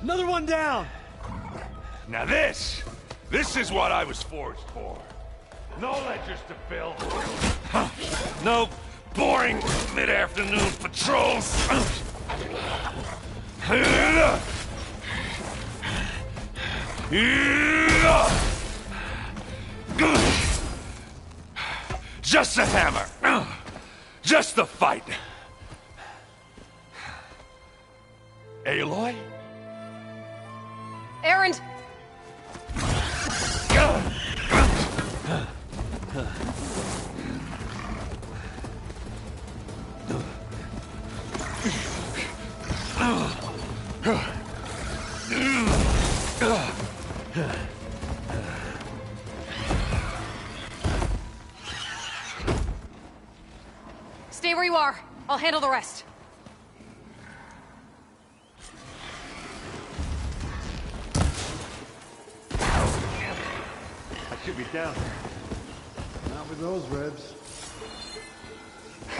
Another one down! Now this is what I was forged for. No ledgers to fill. No boring mid-afternoon patrols. Just a hammer. Just the fight. Aloy? Aaron! Stay where you are. I'll handle the rest. I should be down there. Not with those ribs.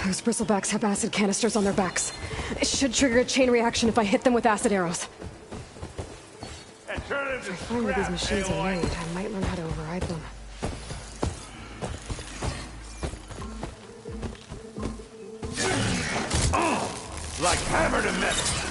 Those bristlebacks have acid canisters on their backs. It should trigger a chain reaction if I hit them with acid arrows. And turn it If I find where these machines are made, I might learn how to override them. like hammer to metal.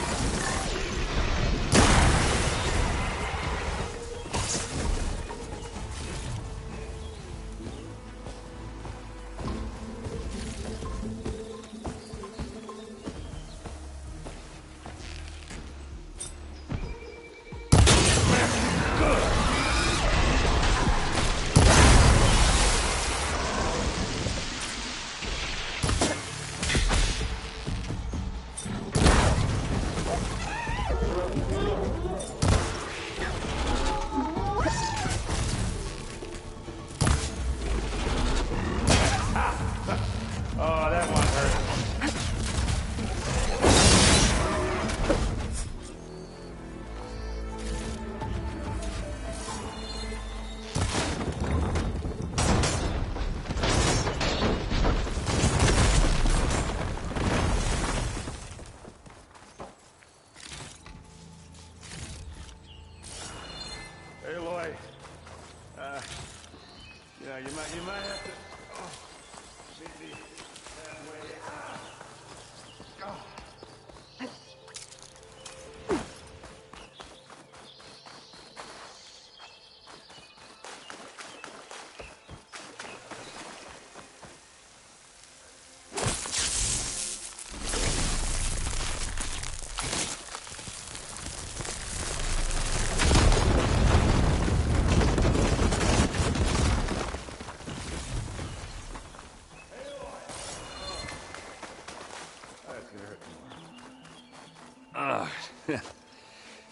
Oh, that one hurt. Aloy, you might have to meet me halfway.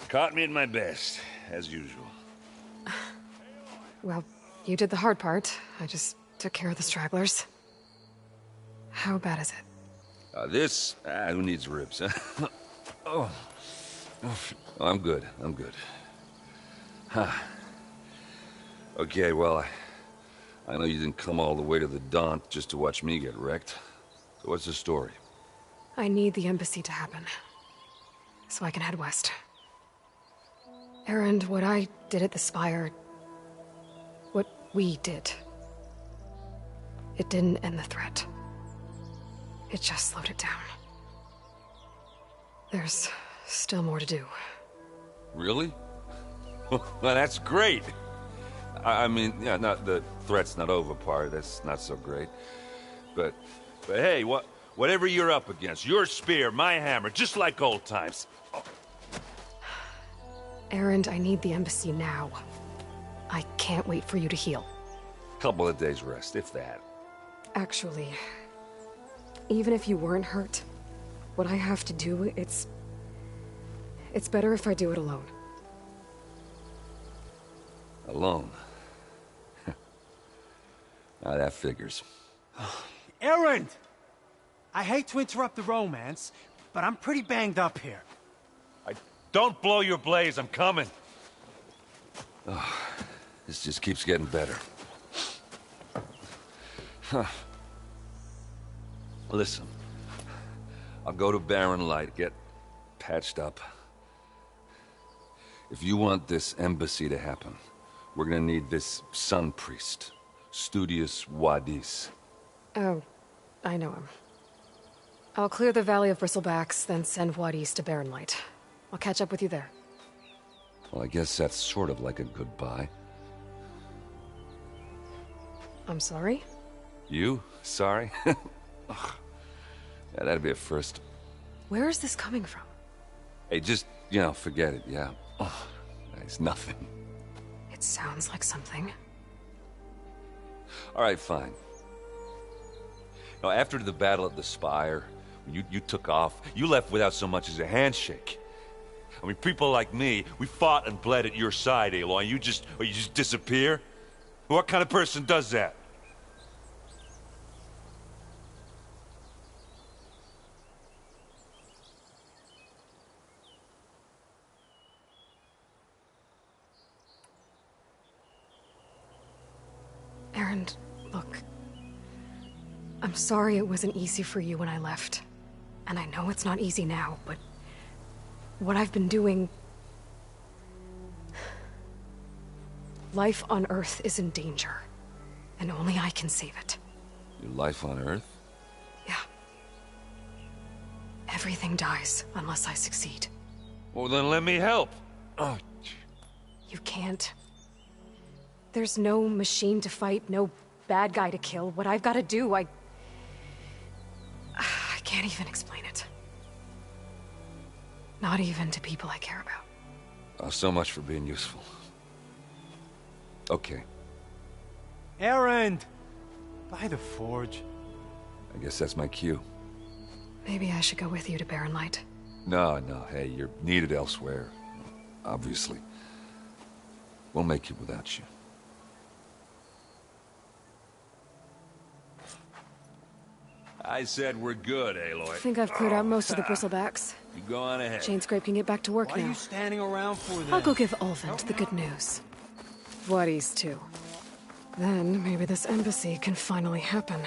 Caught me at my best, as usual. Well, you did the hard part. I just took care of the stragglers. How bad is it? This? Who needs ribs, huh? Oh. I'm good. I'm good. Huh. Okay, well, I know you didn't come all the way to the Daunt just to watch me get wrecked. So what's the story? I need the embassy to happen, so I can head west. Erend, what I did at the Spire... what we did... it didn't end the threat. It just slowed it down. There's still more to do. Really? Well, that's great. I mean, yeah, not the threat's not over part. That's not so great. But hey, whatever you're up against, your spear, my hammer, just like old times. Oh. Erend, I need the embassy now. I can't wait for you to heal. Couple of days rest, if that. Actually, even if you weren't hurt, what I have to do, it's better if I do it alone. Alone? Now that figures. Erend! I hate to interrupt the romance, but I'm pretty banged up here. Don't blow your blaze, I'm coming. Oh, this just keeps getting better. Huh. Listen, I'll go to Barren Light, get patched up. If you want this embassy to happen, we're gonna need this sun priest, Studius Wadis. Oh, I know him. I'll clear the Valley of Bristlebacks, then send Wadis to Barren Light. I'll catch up with you there. Well, I guess that's sort of like a goodbye. I'm sorry? You? Sorry? Ugh. Yeah, that'd be a first. Where is this coming from? Hey, just, forget it, yeah. Oh, it's nothing. It sounds like something. All right, fine. Now, after the battle at the Spire, when you took off, you left without so much as a handshake. I mean, people like me, we fought and bled at your side, Aloy, and you just disappear? What kind of person does that? Erend, look. I'm sorry it wasn't easy for you when I left. And I know it's not easy now, but... what I've been doing... life on Earth is in danger. And only I can save it. Your life on Earth? Yeah. Everything dies unless I succeed. Well, then let me help. Oh. You can't. There's no machine to fight, no bad guy to kill. What I've got to do, I can't even explain it. Not even to people I care about. Oh, so much for being useful. Okay. Erend! By the Forge. I guess that's my cue. Maybe I should go with you to Barren Light. No, hey, you're needed elsewhere. Obviously. We'll make it without you. I said we're good, Aloy. I think I've cleared out most of the bristlebacks. You go on ahead. Chain scrape can get back to work Why now. are you standing around for this? I'll go give Olvent the good news. Vladis too. Then maybe this embassy can finally happen.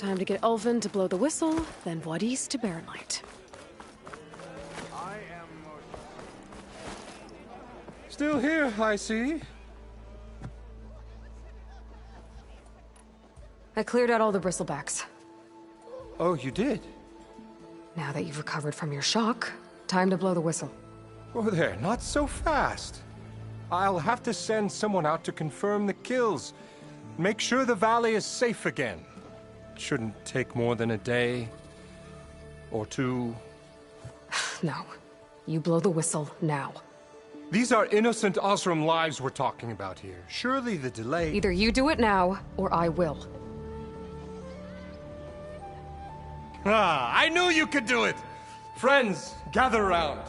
Time to get Ulvin to blow the whistle, then what east to Barren Light. Still here, I see. I cleared out all the bristlebacks. Oh, you did? Now that you've recovered from your shock, time to blow the whistle. Oh, there, not so fast. I'll have to send someone out to confirm the kills. Make sure the valley is safe again. Shouldn't take more than a day. Or two. No. You blow the whistle now. These are innocent Osram lives we're talking about here. Surely the delay... Either you do it now, or I will. Ah, I knew you could do it! Friends, gather round.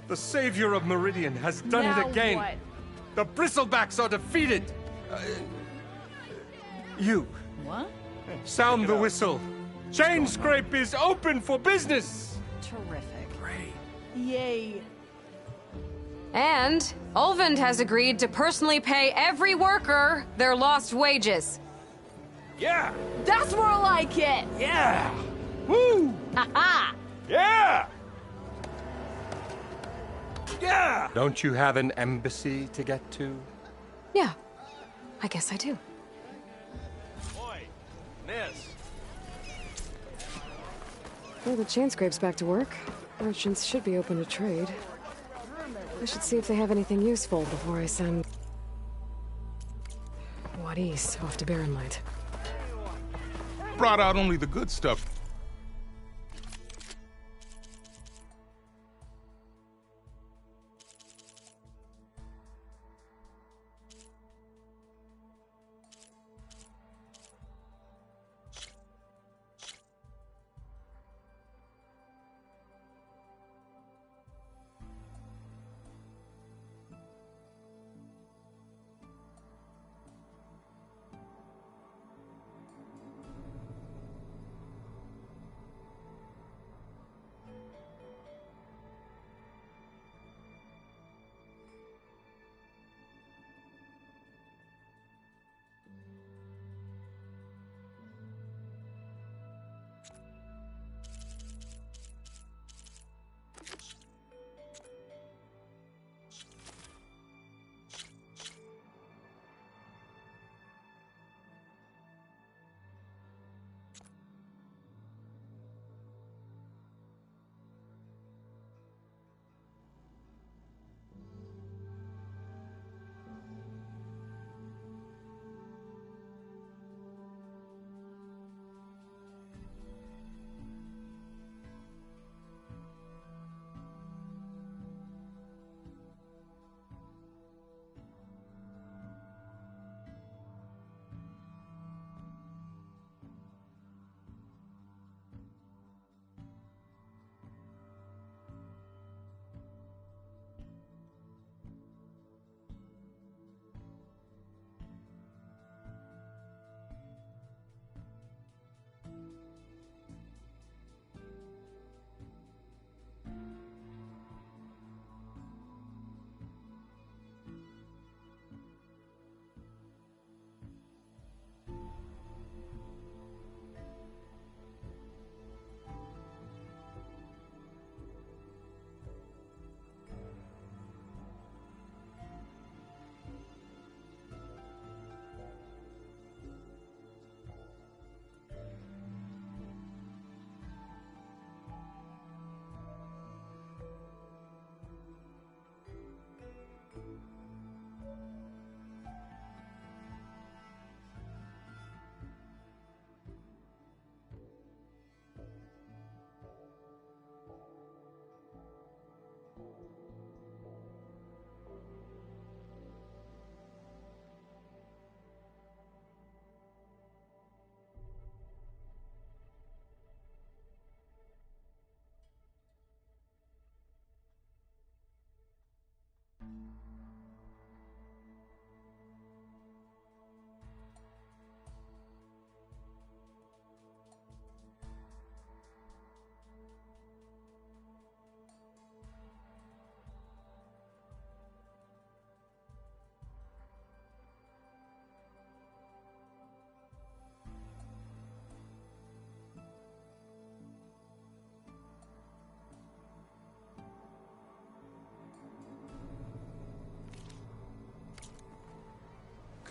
The savior of Meridian has done it again. What? The bristlebacks are defeated. You. What? Sound the whistle. Chain Scrape is open for business. Terrific. Yay. And Ulvin has agreed to personally pay every worker their lost wages. Yeah! That's more like it! Yeah! Woo! Ha-ha! Yeah! Yeah! Don't you have an embassy to get to? Yeah, I guess I do. Boy, miss. Well, the chain scrape's back to work. Merchants should be open to trade. I should see if they have anything useful before I send... Wadis off to Barren Light. Brought out only the good stuff.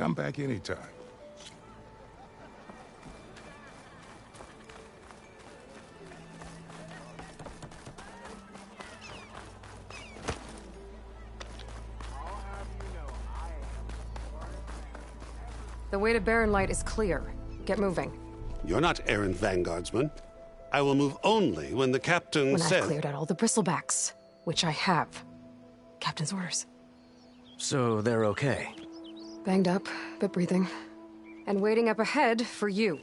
Come back anytime. The way to Barren Light is clear. Get moving. You're not errant vanguardsman. I will move only when the captain When says... I've cleared out all the bristlebacks, which I have. Captain's orders. So they're okay? Banged up, but breathing. And waiting up ahead for you.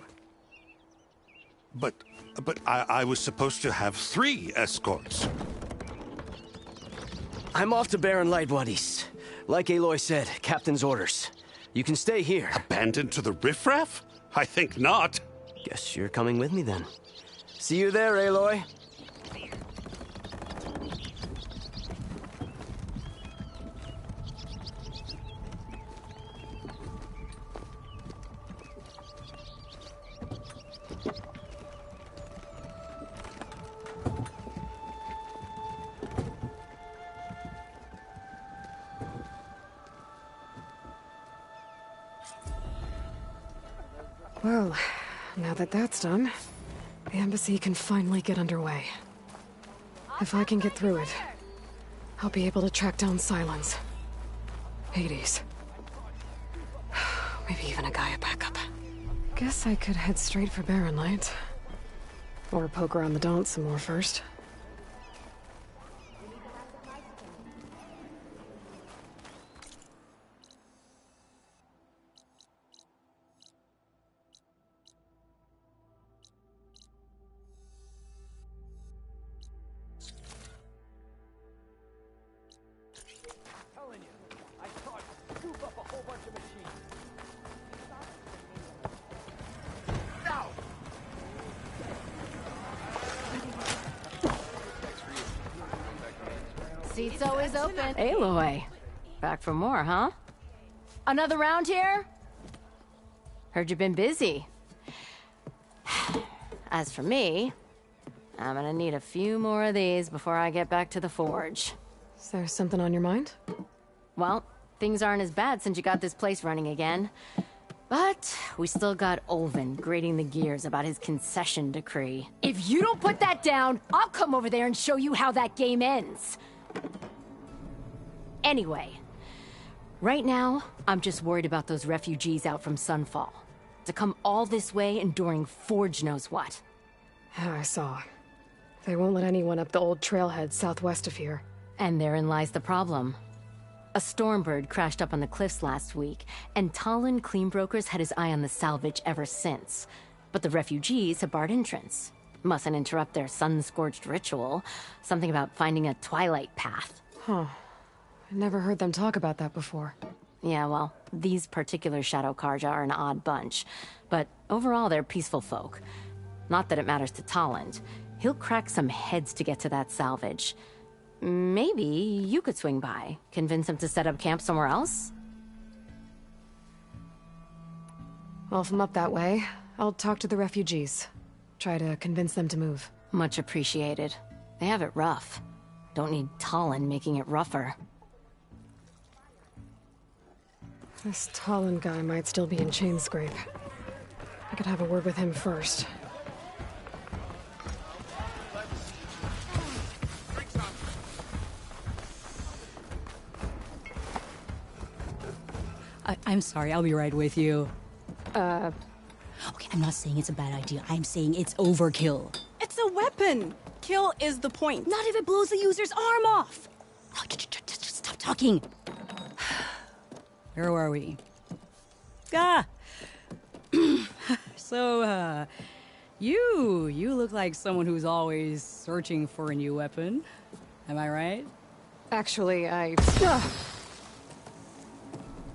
But I was supposed to have 3 escorts. I'm off to Barren Light, Wadis. Like Aloy said, captain's orders. You can stay here. Abandoned to the riffraff? I think not. Guess you're coming with me then. See you there, Aloy. Well, now that that's done, the embassy can finally get underway. If I can get through it, I'll be able to track down Silence, Hades, maybe even a Gaia backup. Guess I could head straight for Barren Light. Or poke around the Daunt some more first. Seat's always open. Aloy. Back for more, huh? Another round here? Heard you've been busy. As for me, I'm gonna need a few more of these before I get back to the forge. Is there something on your mind? Well, things aren't as bad since you got this place running again. But we still got Olvin grating the gears about his concession decree. If you don't put that down, I'll come over there and show you how that game ends. Anyway, right now, I'm just worried about those refugees out from Sunfall. To come all this way enduring Forge knows what. Yeah, I saw. They won't let anyone up the old trailhead southwest of here. And therein lies the problem. A Stormbird crashed up on the cliffs last week, and Talon Cleanbrokers had his eye on the salvage ever since. But the refugees have barred entrance. Mustn't interrupt their sun-scorched ritual. Something about finding a twilight path. Huh. I never heard them talk about that before. Yeah, well, these particular Shadow Karja are an odd bunch. But overall, they're peaceful folk. Not that it matters to Talon. He'll crack some heads to get to that salvage. Maybe you could swing by, convince him to set up camp somewhere else? Well, if I'm up that way, I'll talk to the refugees. Try to convince them to move. Much appreciated. They have it rough. Don't need Talon making it rougher. This Talon guy might still be in Chainscrape. I could have a word with him first. I'm sorry, I'll be right with you. Okay, I'm not saying it's a bad idea. I'm saying it's overkill. It's a weapon! Kill is the point. Not if it blows the user's arm off! No, just stop talking. Where were we? So, you look like someone who's always searching for a new weapon. Am I right? Actually,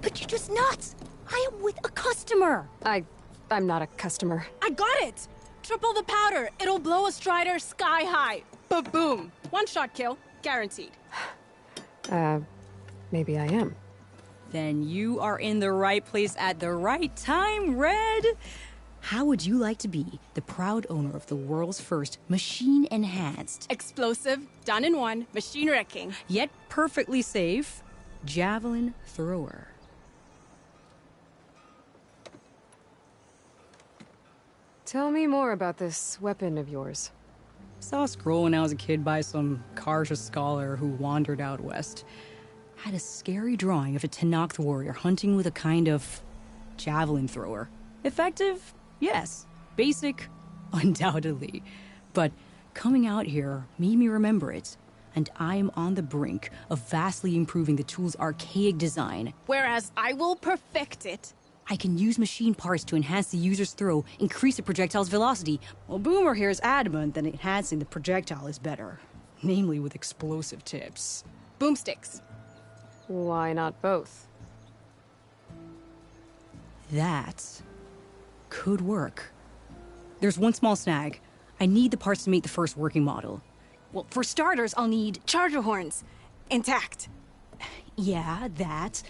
But you're just nuts! I am with a customer! I'm not a customer. I got it! Triple the powder. It'll blow a Strider sky high. Ba-boom. One shot kill. Guaranteed. Maybe I am. Then you are in the right place at the right time, Red! How would you like to be the proud owner of the world's first machine-enhanced, explosive, done in one, machine wrecking, yet perfectly safe, javelin thrower? Tell me more about this weapon of yours. Saw a scroll when I was a kid by some Karja scholar who wandered out west. Had a scary drawing of a Tenakth warrior hunting with a kind of javelin thrower. Effective? Yes. Basic? Undoubtedly. But coming out here made me remember it, and I am on the brink of vastly improving the tool's archaic design. Whereas I will perfect it. I can use machine parts to enhance the user's throw, increase the projectile's velocity. Well, Boomer here is adamant that enhancing the projectile is better. Namely with explosive tips. Boomsticks. Why not both? That could work. There's one small snag. I need the parts to make the first working model. Well, for starters, I'll need charger horns. Intact. Yeah, that.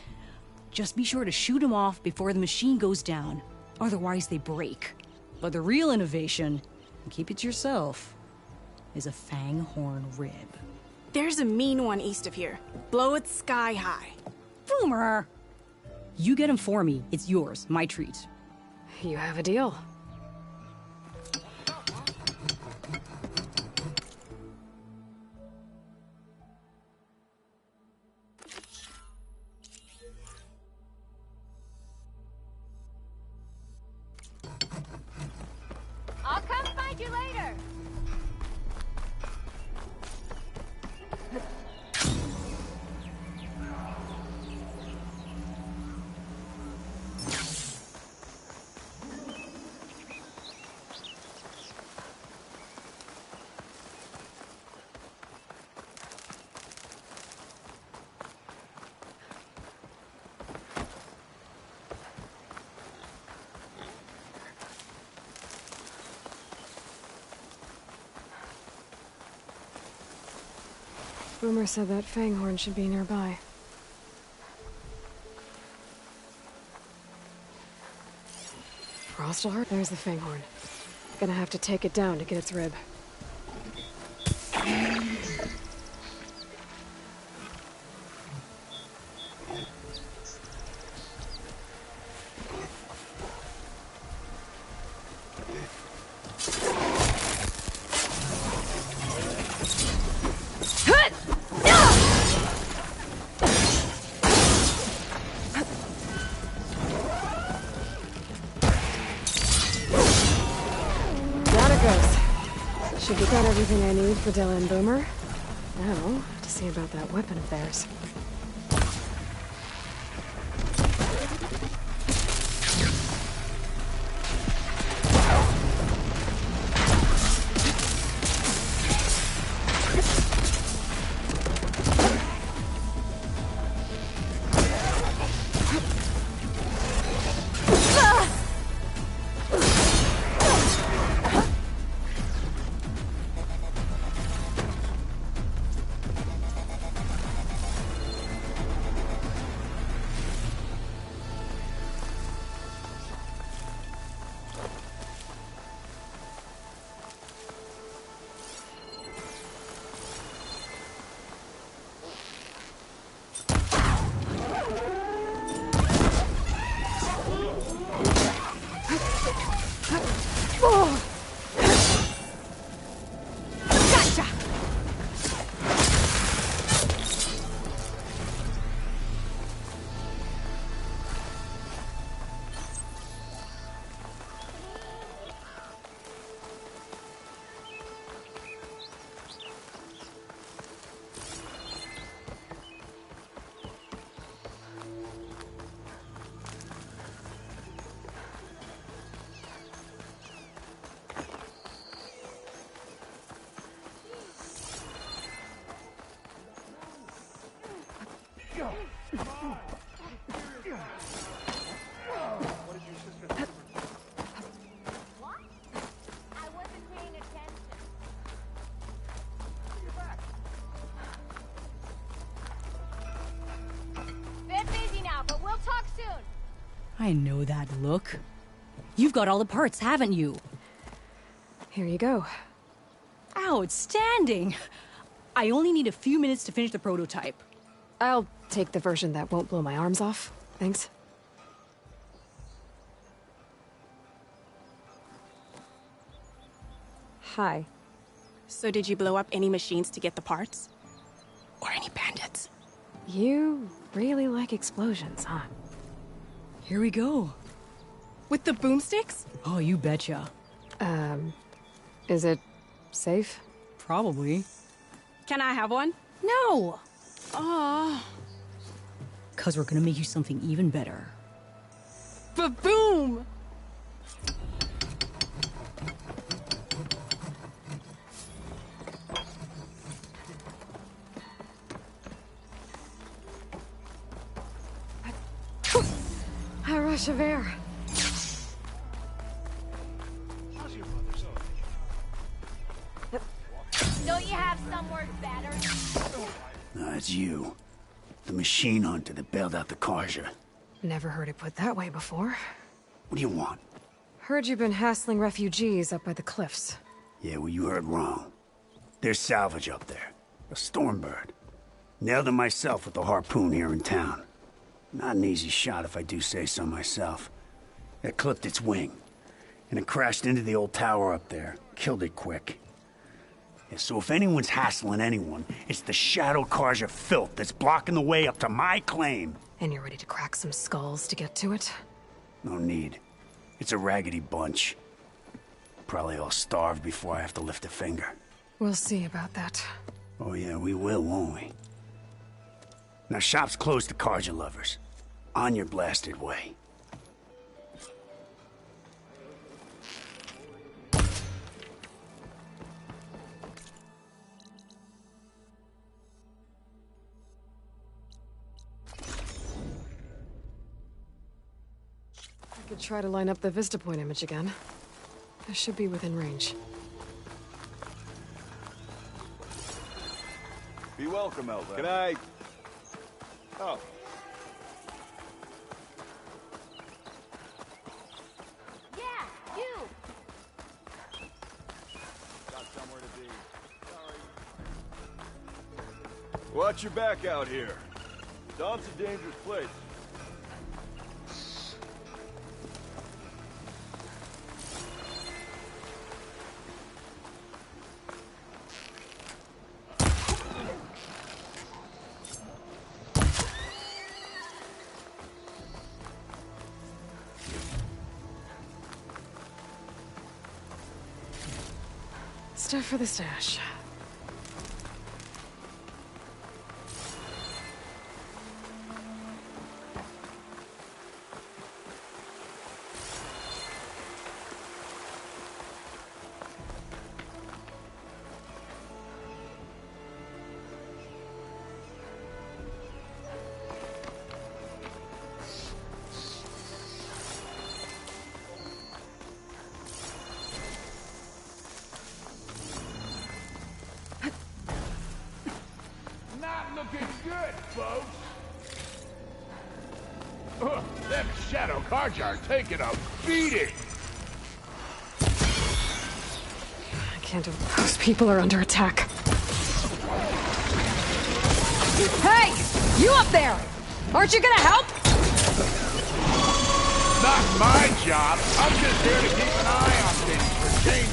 Just be sure to shoot them off before the machine goes down. Otherwise, they break. But the real innovation, and keep it to yourself, is a fang horn rib. There's a mean one east of here. Blow it sky high. Boomer! You get him for me. It's yours. My treat. You have a deal. I'll come find you later. Boomer said that fanghorn should be nearby. Frostalheart? There's the fanghorn. Gonna have to take it down to get its rib. Should we got everything I need for Della and Boomer? Now, to see about that weapon of theirs. I know that look. You've got all the parts, haven't you? Here you go. Outstanding! I only need a few minutes to finish the prototype. I'll take the version that won't blow my arms off. Thanks. Hi. So did you blow up any machines to get the parts? Or any bandits? You really like explosions, huh? Here we go. With the boomsticks? Oh, you betcha. Is it safe? Probably. Can I have one? No! Oh. 'Cause we're gonna make you something even better. Ba-boom! A rush of air. Don't you have somewhere better? No, it's you. The machine hunter that bailed out the Karja. Never heard it put that way before. What do you want? Heard you've been hassling refugees up by the cliffs. Yeah, well, you heard wrong. There's salvage up there. A Stormbird. Nailed him myself with the harpoon here in town. Not an easy shot if I do say so myself. It clipped its wing. And it crashed into the old tower up there. Killed it quick. Yeah, so if anyone's hassling anyone, it's the Shadow Karja filth that's blocking the way up to my claim. And you're ready to crack some skulls to get to it? No need. It's a raggedy bunch. Probably all starved before I have to lift a finger. We'll see about that. Oh yeah, we will, won't we? Now shop's closed to Karja lovers. On your blasted way. I could try to line up the Vista Point image again. I should be within range. Be welcome, Elva. Good night. Oh. Yeah, you! Got somewhere to be. Sorry. Watch your back out here. Dawn's a dangerous place. Stuff for the stash. Looking good, folks. Them Shadow Karja are taking a beating. I can't. Those people are under attack. Hey! You up there! Aren't you gonna help? Not my job. I'm just here to keep an eye on things for change.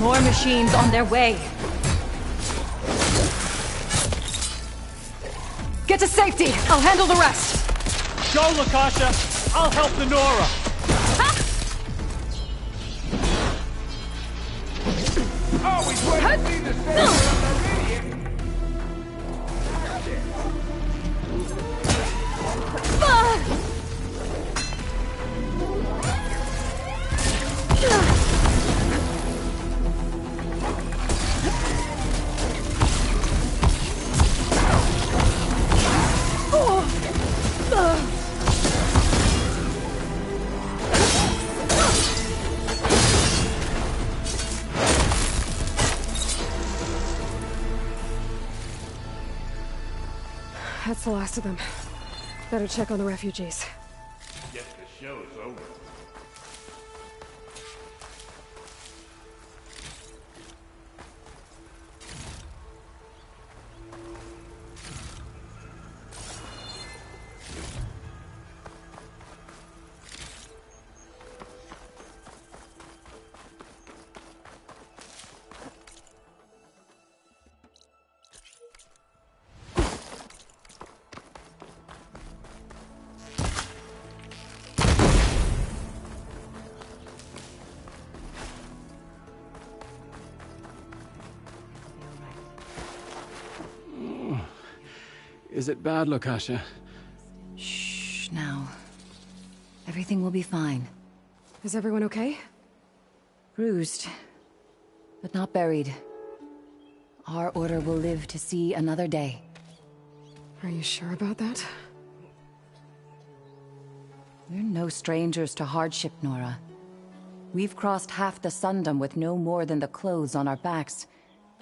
More machines on their way. Get to safety. I'll handle the rest. Go, Lakasha. I'll help the Nora. Always wait to see the same. That's the last of them. Better check on the refugees. Guess the show's over. Is it bad, Lokasha? Shh, now. Everything will be fine. Is everyone okay? Bruised, but not buried. Our order will live to see another day. Are you sure about that? We're no strangers to hardship, Nora. We've crossed half the Sundom with no more than the clothes on our backs.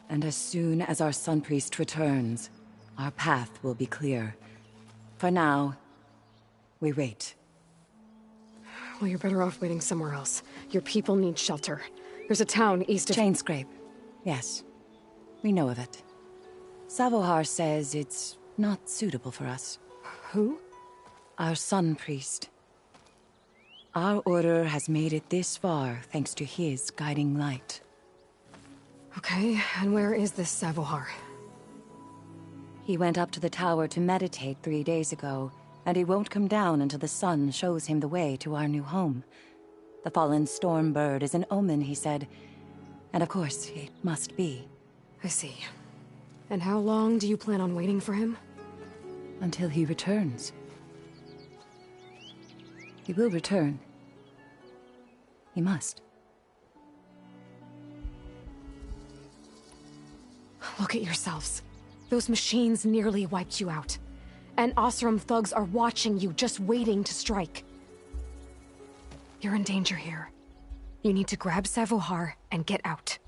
And as soon as our Sun Priest returns, our path will be clear. For now, we wait. Well, you're better off waiting somewhere else. Your people need shelter. There's a town east of... Chainscrape. Yes. We know of it. Savohar says it's not suitable for us. Who? Our Sun Priest. Our order has made it this far thanks to his guiding light. Okay, and where is this Savohar? He went up to the tower to meditate 3 days ago, and he won't come down until the sun shows him the way to our new home. The fallen storm bird is an omen, he said. And of course, it must be. I see. And how long do you plan on waiting for him? Until he returns. He will return. He must. Look at yourselves. Those machines nearly wiped you out. And Oseram thugs are watching you, just waiting to strike. You're in danger here. You need to grab Savohar and get out.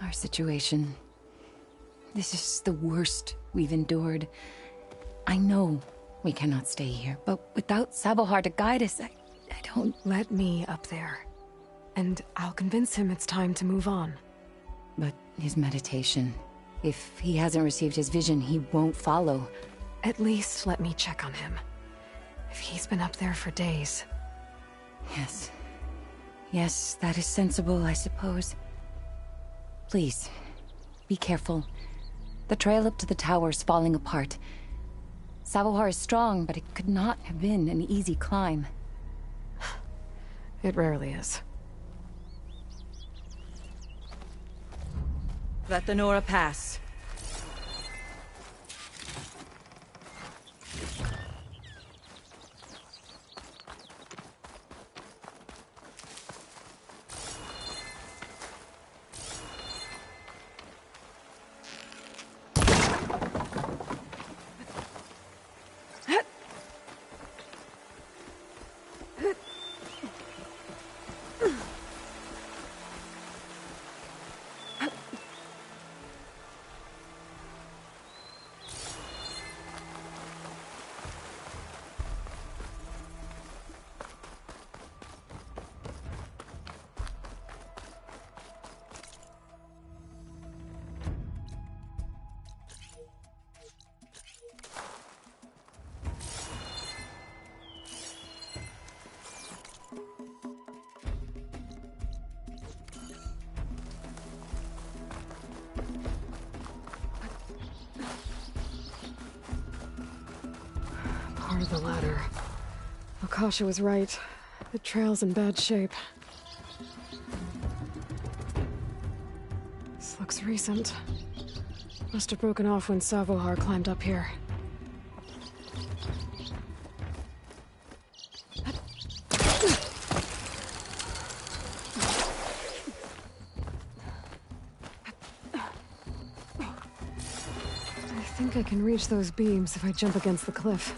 Our situation... This is the worst we've endured. I know we cannot stay here, but without Savohar to guide us, I don't... Let me up there. And I'll convince him it's time to move on. But his meditation... If he hasn't received his vision, he won't follow. At least let me check on him. If he's been up there for days... Yes. Yes, that is sensible, I suppose. Please, be careful. The trail up to the tower's falling apart. Savohar is strong, but it could not have been an easy climb. It rarely is. Let the Nora pass. Part of the ladder. Okasha was right. The trail's in bad shape. This looks recent. Must have broken off when Savohar climbed up here. I think I can reach those beams if I jump against the cliff.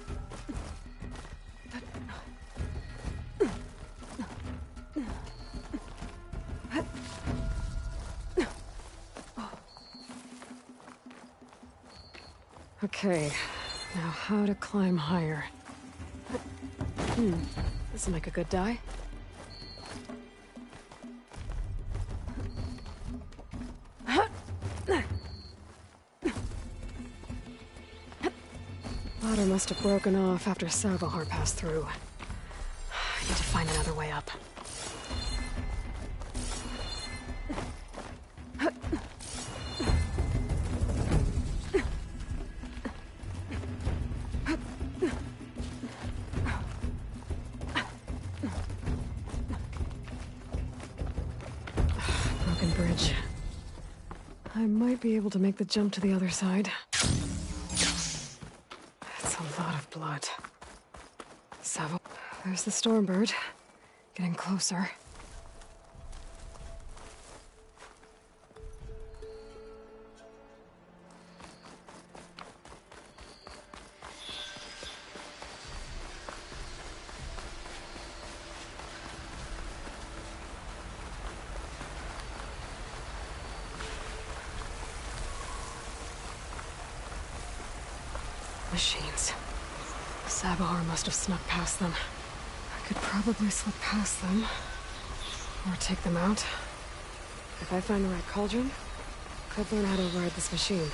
Okay, now how to climb higher. This'll make a good die. Ladder must have broken off after Savahar passed through. I need to find another way up. Broken bridge. I might be able to make the jump to the other side. That's a lot of blood. Savo. There's the Stormbird. Getting closer. Machines. Savahar must have snuck past them. I could probably slip past them. Or take them out. If I find the right cauldron, could learn how to ride this machine.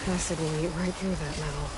Acid will eat right through that metal.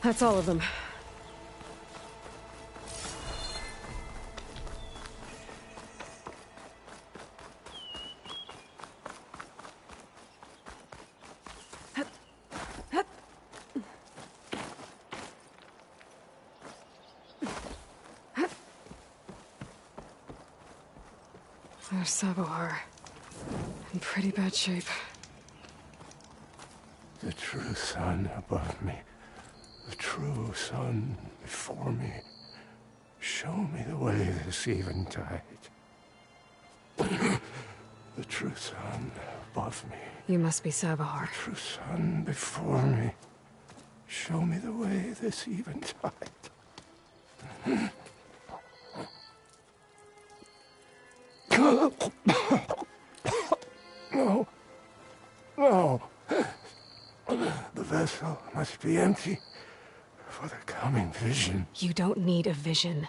That's all of them. There's Savahar. In pretty bad shape. The true sun above me. The true sun before me. Show me the way this eventide. The true sun above me. You must be Savahar. The true sun before me. Show me the way this eventide. No. No. The vessel must be empty. For the coming vision. You don't need a vision.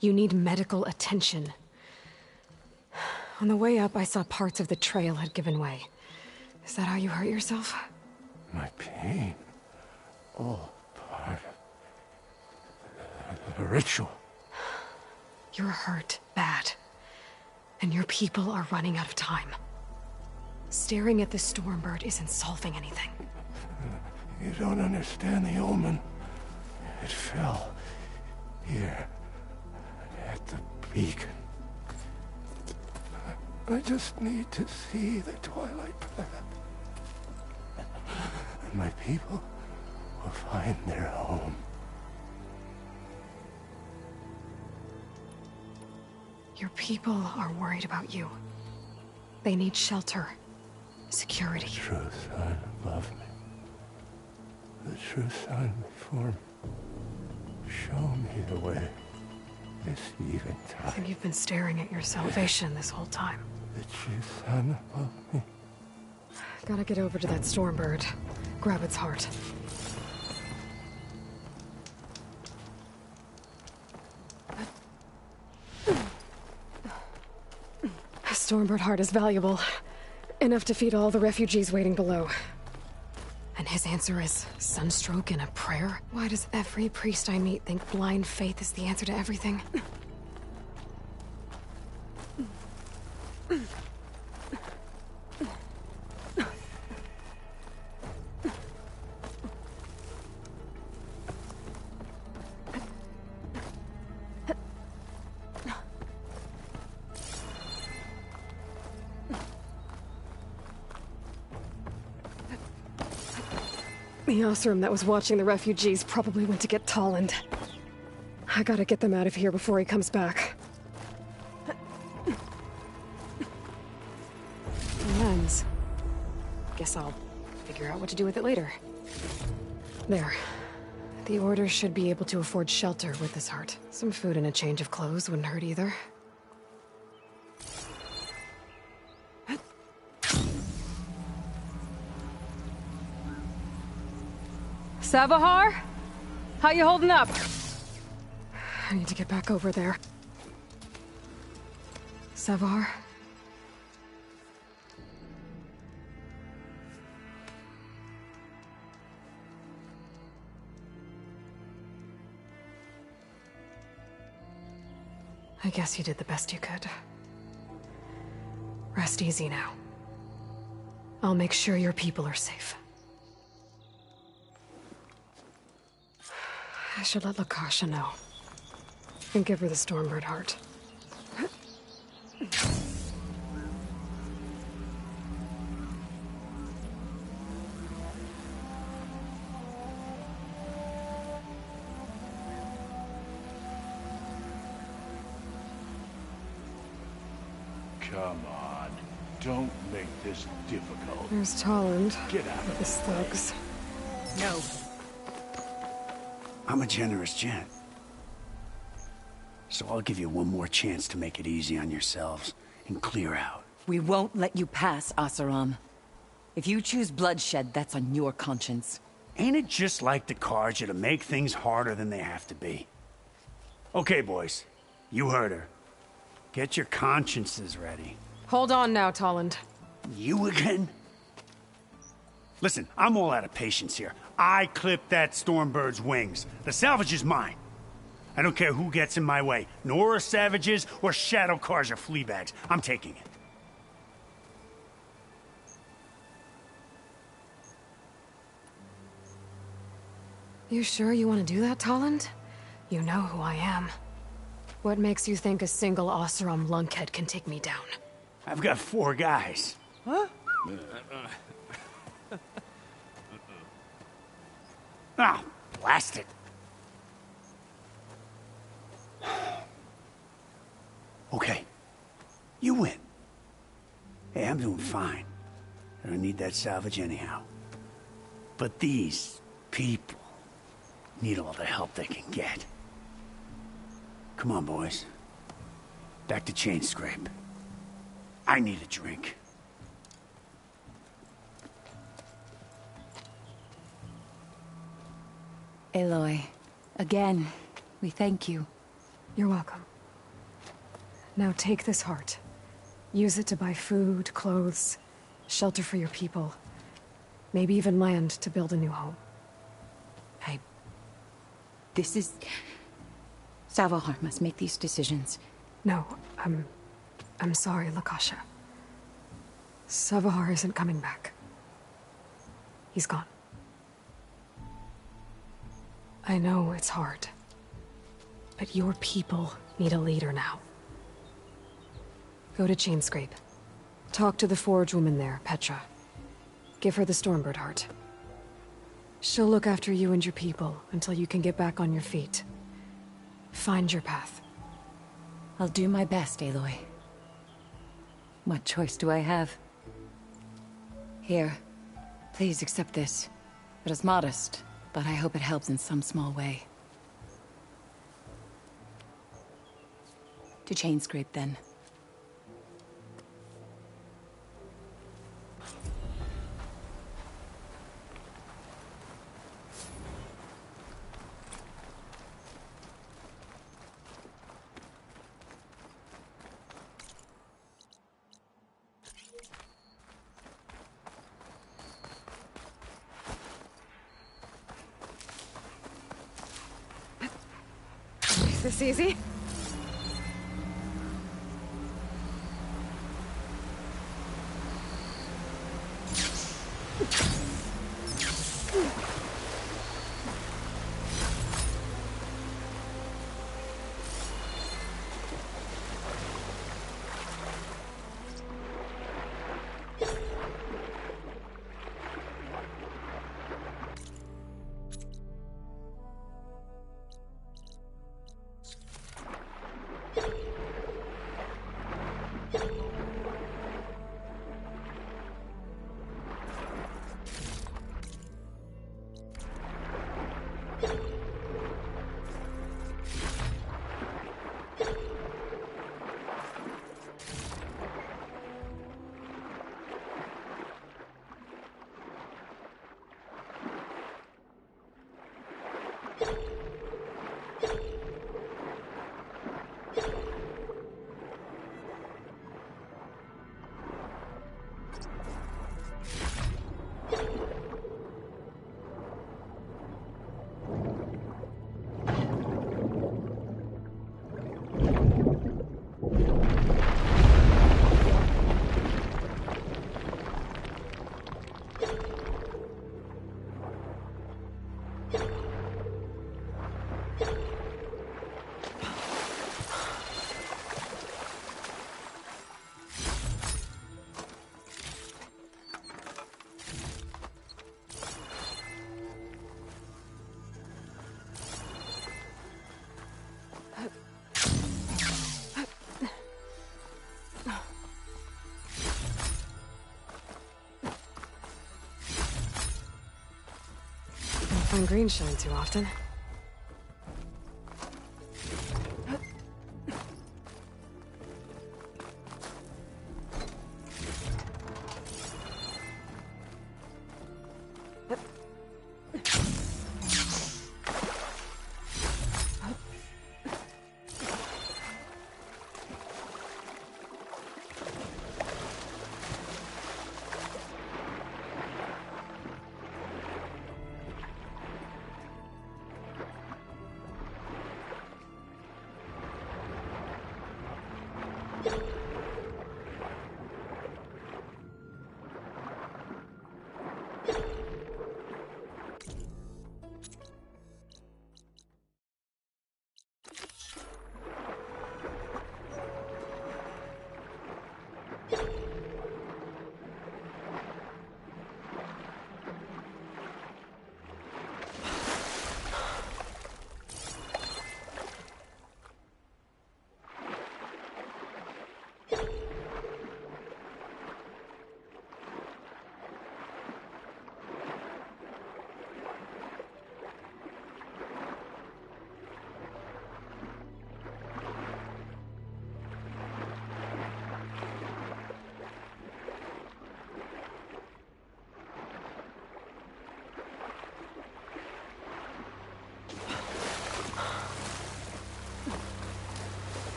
You need medical attention. On the way up, I saw parts of the trail had given way. Is that how you hurt yourself? My pain. All part of the ritual. You're hurt bad. And your people are running out of time. Staring at the Stormbird isn't solving anything. You don't understand the omen. It fell here at the beacon. I just need to see the twilight path. And my people will find their home. Your people are worried about you. They need shelter, security. The true sun above me. The true sun before me. Show me the way. This eventide. I think you've been staring at your salvation this whole time. The true sun above me. Gotta get over to that Stormbird. Grab its heart. A Stormbird heart is valuable. Enough to feed all the refugees waiting below. And his answer is sunstroke and a prayer? Why does every priest I meet think blind faith is the answer to everything? The Osram that was watching the refugees probably went to get Tolland. I gotta get them out of here before he comes back. Lens. Guess I'll figure out what to do with it later. There. The Order should be able to afford shelter with this heart. Some food and a change of clothes wouldn't hurt either. Savahar? How you holding up? I need to get back over there. Savahar? I guess you did the best you could. Rest easy now. I'll make sure your people are safe. I should let Lakasha know. And give her the Stormbird heart. Come on. Don't make this difficult. There's Tolland. Get out with of his thugs. No. I'm a generous gent. So I'll give you one more chance to make it easy on yourselves and clear out. We won't let you pass, Asaram. If you choose bloodshed, that's on your conscience. Ain't it just like the Carja to make things harder than they have to be? Okay, boys. You heard her. Get your consciences ready. Hold on now, Tolland. You again? Listen, I'm all out of patience here. I clipped that Stormbird's wings. The salvage is mine. I don't care who gets in my way. Nora savages or Shadow Carja fleabags. I'm taking it. You sure you want to do that, Tolland? You know who I am. What makes you think a single Oseram lunkhead can take me down? I've got 4 guys. Huh? Ah, blast it. Okay. You win. Hey, I'm doing fine. I don't need that salvage anyhow. But these people need all the help they can get. Come on, boys. Back to Chain Scrape. I need a drink. Aloy, again, we thank you. You're welcome. Now take this heart. Use it to buy food, clothes, shelter for your people. Maybe even land to build a new home. This is... Savahar must make these decisions. No, I'm sorry, Lakasha. Savahar isn't coming back. He's gone. I know it's hard. But your people need a leader now. Go to Chainscrape. Talk to the forge woman there, Petra. Give her the Stormbird heart. She'll look after you and your people until you can get back on your feet. Find your path. I'll do my best, Aloy. What choice do I have? Here, please accept this. It is modest, but I hope it helps in some small way. To Chainscrape, then. Is this easy? Don't find green shine too often.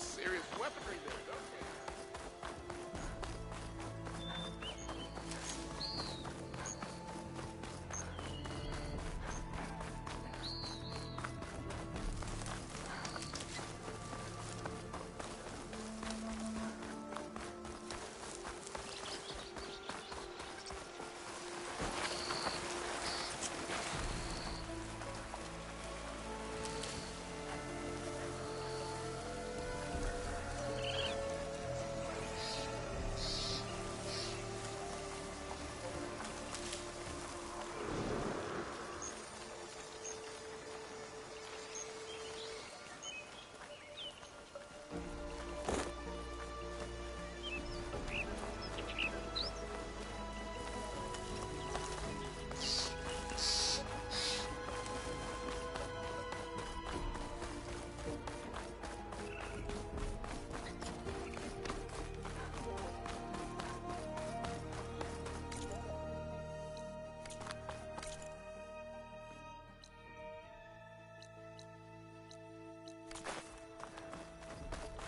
serious weaponry there, don't you?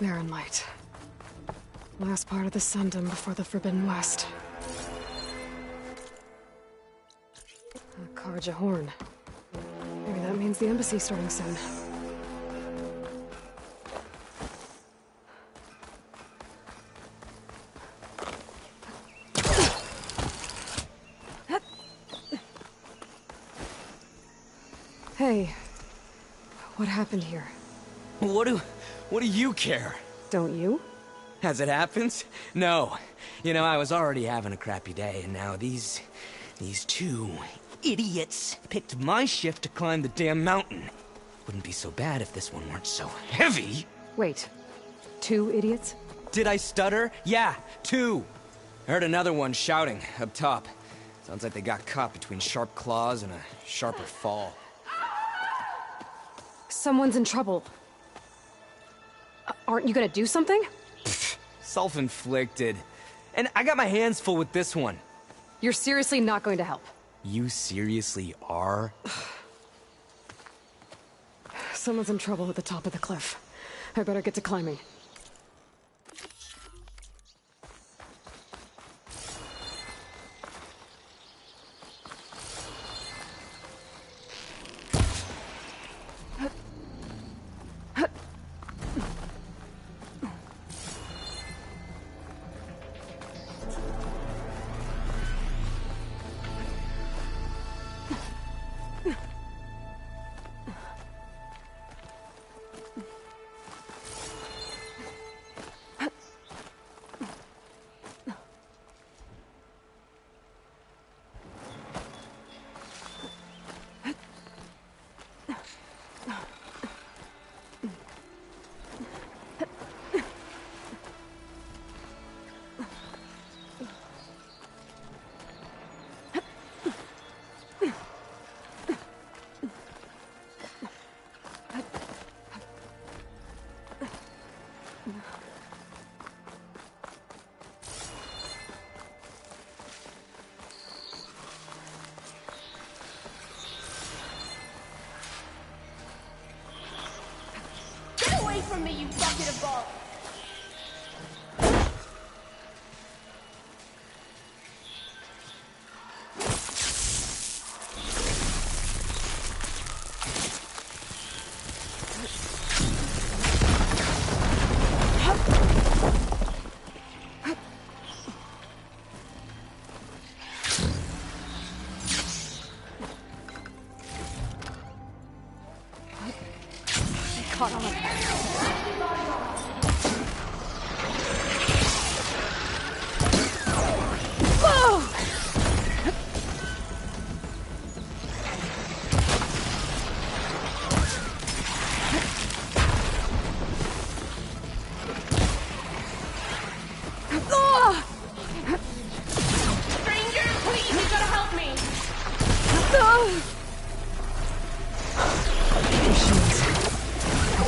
Barren Light. Last part of the Sundom before the Forbidden West. A Karja horn. Maybe that means the embassy's starting soon. Hey, what happened here? What do you care? Don't you? As it happens? No. You know, I was already having a crappy day, and now these two idiots picked my shift to climb the damn mountain. Wouldn't be so bad if this one weren't so heavy. Wait, 2 idiots? Did I stutter? Yeah, 2. I heard another one shouting up top. Sounds like they got caught between sharp claws and a sharper fall. Someone's in trouble. Aren't you gonna do something? Self-inflicted. And I got my hands full with this one. You're seriously not going to help? You seriously are? Someone's in trouble at the top of the cliff. I better get to climbing. From me, you bucket of balls! Caught on.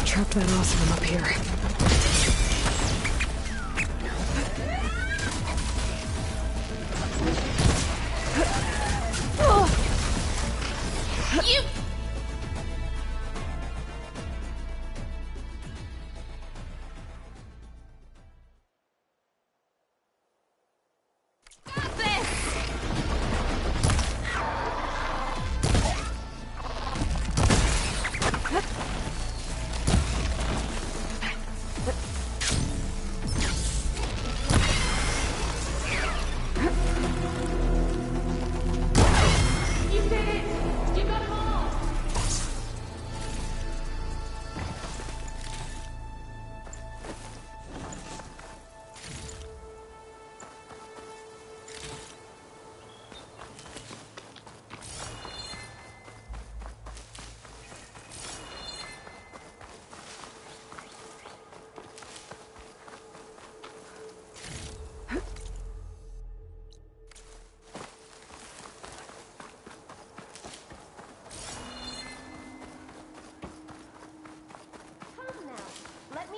Trapped that awesome up here. You!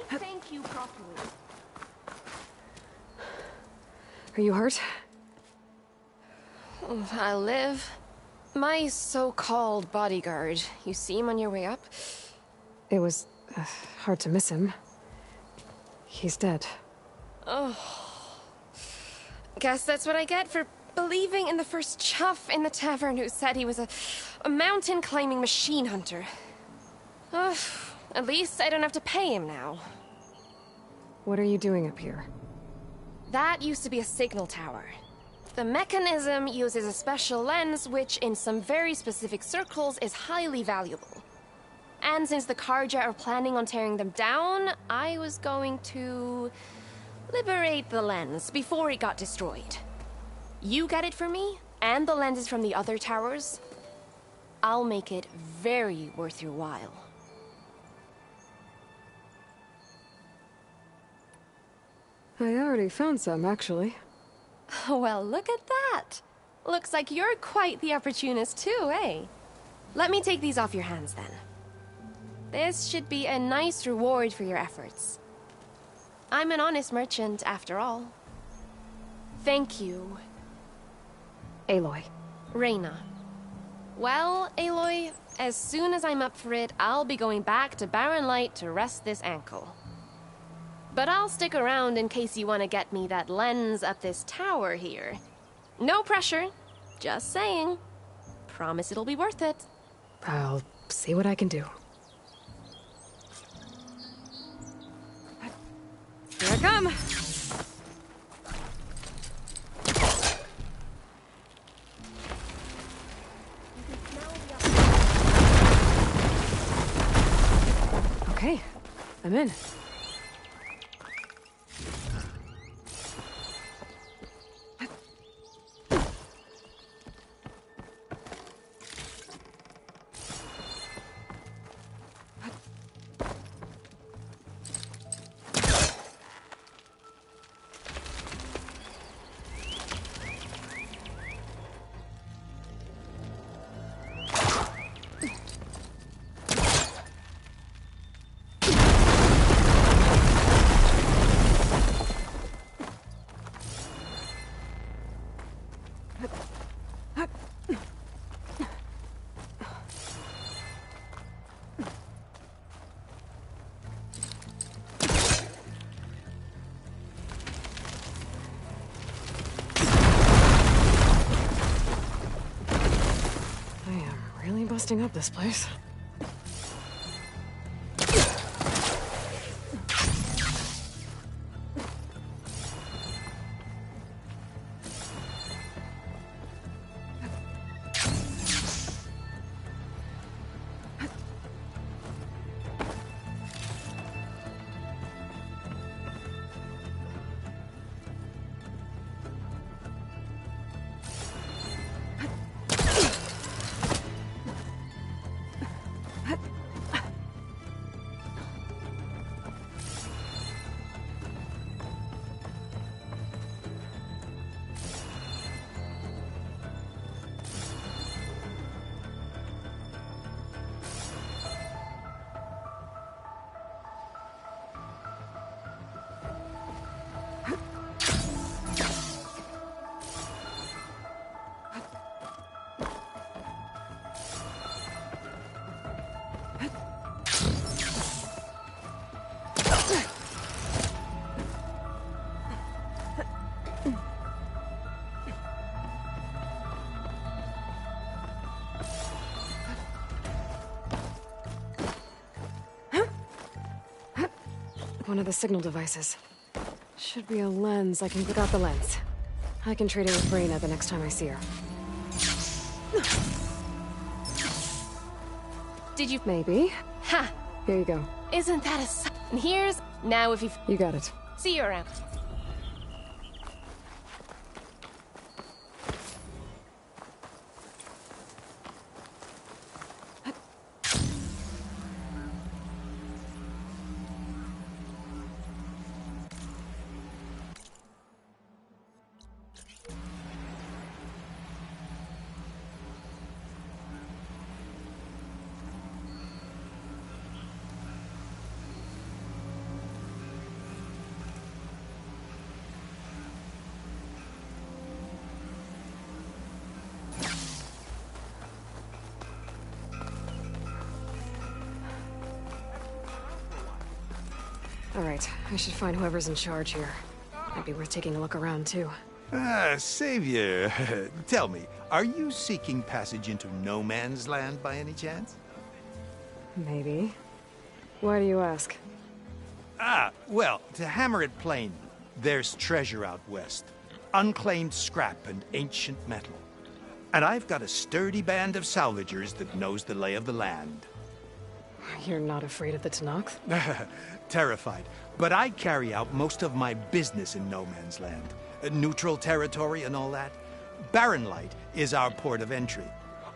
thank you properly. Are you hurt? I live. My so-called bodyguard. You see him on your way up? It was hard to miss him. He's dead. Oh. Guess that's what I get for believing in the first chuff in the tavern who said he was a mountain-climbing machine hunter. At least I don't have to pay him now. What are you doing up here? That used to be a signal tower. The mechanism uses a special lens which, in some very specific circles, is highly valuable. And since the Karja are planning on tearing them down, I was going to liberate the lens before it got destroyed. You get it for me, and the lenses from the other towers. I'll make it very worth your while. I already found some, actually. Well, look at that. Looks like you're quite the opportunist too, eh? Let me take these off your hands then. This should be a nice reward for your efforts. I'm an honest merchant, after all. Thank you. Aloy. Reyna. Well, Aloy, as soon as I'm up for it, I'll be going back to Barren Light to rest this ankle. But I'll stick around in case you want to get me that lens up this tower here. No pressure. Just saying. Promise it'll be worth it. I'll see what I can do. Here I come! Okay, I'm in. Busting up this place. One of the signal devices. Should be a lens. I can pick out the lens. I can trade it with Reyna the next time I see her. Did you? Maybe. Ha! Here you go. Isn't that and here's... Now if you... You got it. See you around. All right, I should find whoever's in charge here. Might be worth taking a look around, too. Savior, tell me, are you seeking passage into no man's land by any chance? Maybe. Why do you ask? Well, to hammer it plain, there's treasure out west. Unclaimed scrap and ancient metal. And I've got a sturdy band of salvagers that knows the lay of the land. You're not afraid of the Tenakth? Terrified. But I carry out most of my business in no man's land. Neutral territory and all that. Barren Light is our port of entry.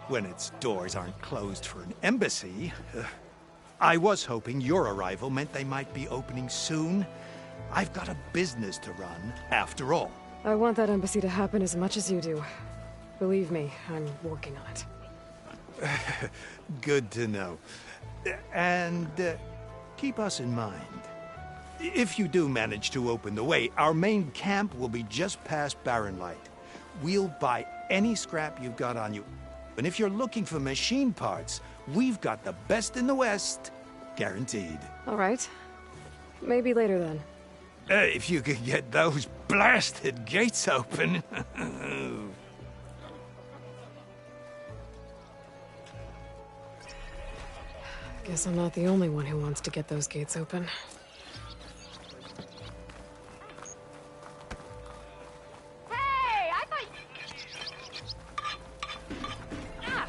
When its doors aren't closed for an embassy. I was hoping your arrival meant they might be opening soon. I've got a business to run, after all. I want that embassy to happen as much as you do. Believe me, I'm working on it. Good to know. And keep us in mind. If you do manage to open the way, our main camp will be just past Barren Light. We'll buy any scrap you've got on you. And if you're looking for machine parts, we've got the best in the West, guaranteed. All right. Maybe later then. If you could get those blasted gates open. Guess I'm not the only one who wants to get those gates open. Hey, I thought... Ah!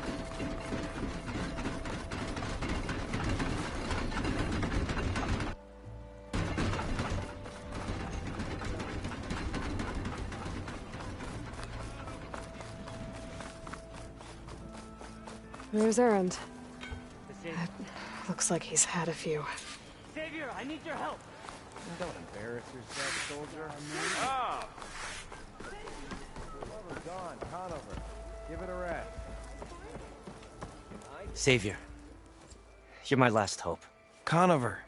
There's Erend. Looks like he's had a few. Savior, I need your help. Don't embarrass yourself, soldier. Ah! Conover's gone. Conover. Give it a rest. Savior. You're my last hope. Conover.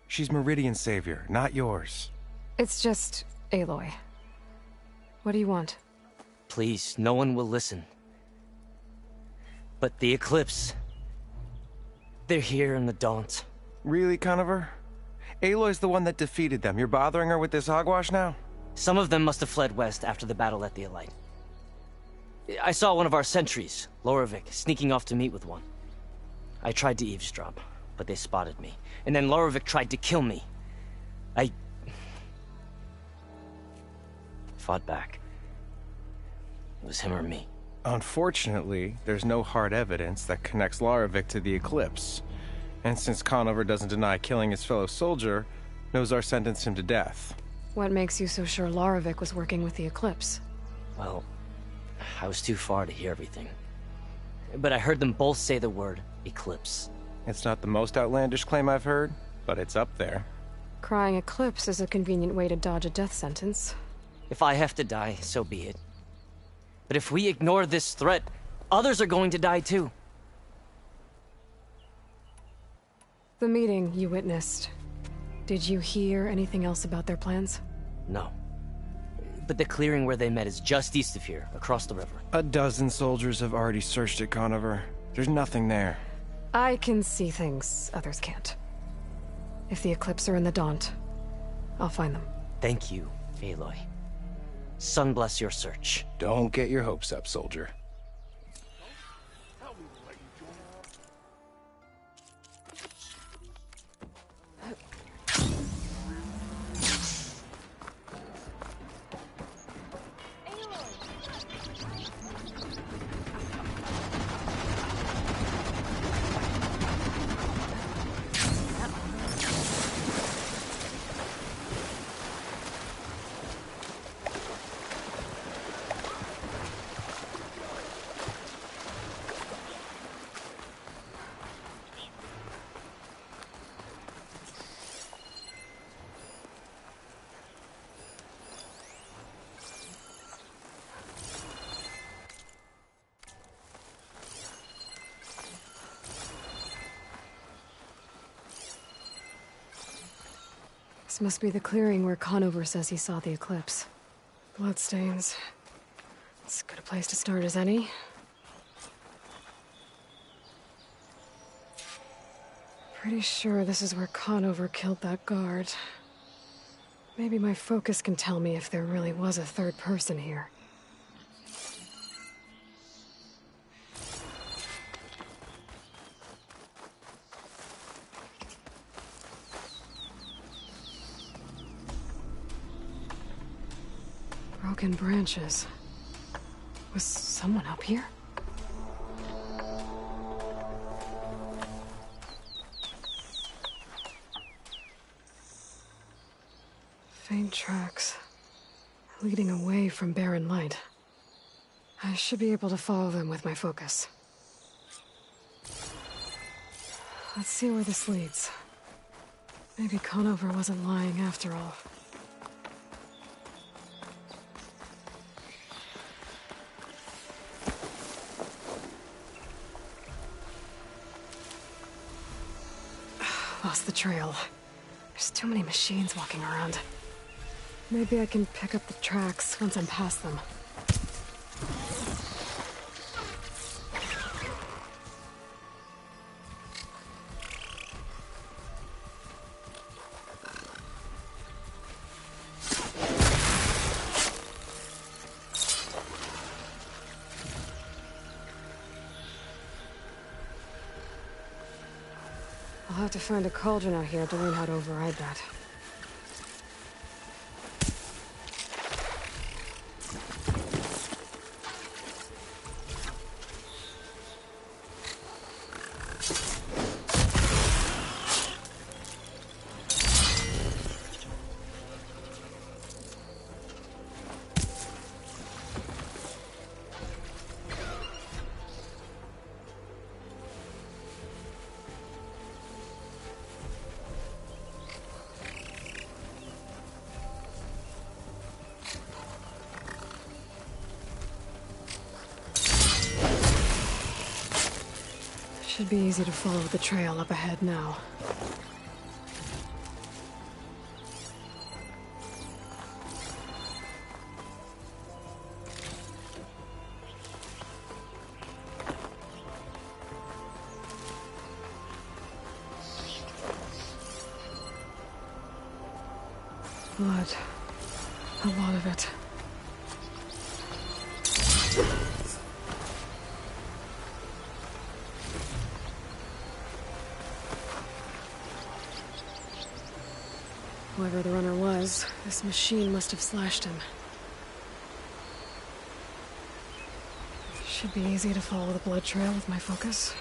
She's Meridian's savior, not yours. It's just Aloy. What do you want? Please, no one will listen. But the Eclipse... they're here in the Daunt. Really, Conover? Aloy's the one that defeated them. You're bothering her with this hogwash now? Some of them must have fled west after the battle at the Elite. I saw one of our sentries, Loravik, sneaking off to meet with one. I tried to eavesdrop, but they spotted me. And then Loravik tried to kill me. I... fought back. It was him or me. Unfortunately, there's no hard evidence that connects Loravik to the Eclipse. And since Conover doesn't deny killing his fellow soldier, Nozar sentenced him to death. What makes you so sure Loravik was working with the Eclipse? Well, I was too far to hear everything. But I heard them both say the word Eclipse. It's not the most outlandish claim I've heard, but it's up there. Crying Eclipse is a convenient way to dodge a death sentence. If I have to die, so be it. But if we ignore this threat, others are going to die too. The meeting you witnessed. Did you hear anything else about their plans? No. But the clearing where they met is just east of here, across the river. A dozen soldiers have already searched it, Conover. There's nothing there. I can see things others can't. If the Eclipse are in the Daunt, I'll find them. Thank you, Aloy. Sun bless your search. Don't get your hopes up, soldier. This must be the clearing where Conover says he saw the Eclipse. Bloodstains. It's as good a place to start as any. Pretty sure this is where Conover killed that guard. Maybe my focus can tell me if there really was a third person here. Broken branches. Was someone up here? Faint tracks, leading away from barren light. I should be able to follow them with my focus. Let's see where this leads. Maybe Conover wasn't lying after all. Lost the trail. There's too many machines walking around. Maybe I can pick up the tracks once I'm past them. I'll have to find a cauldron out here to learn how to override that. Should be easy to follow the trail up ahead now. Blood. A lot of it. Whoever the runner was, this machine must have slashed him. Should be easy to follow the blood trail with my focus.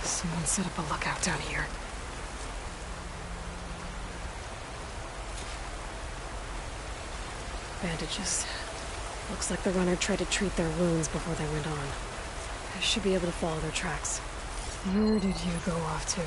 Someone set up a lookout down here. Bandages. Looks like the runner tried to treat their wounds before they went on. I should be able to follow their tracks. Where did you go off to?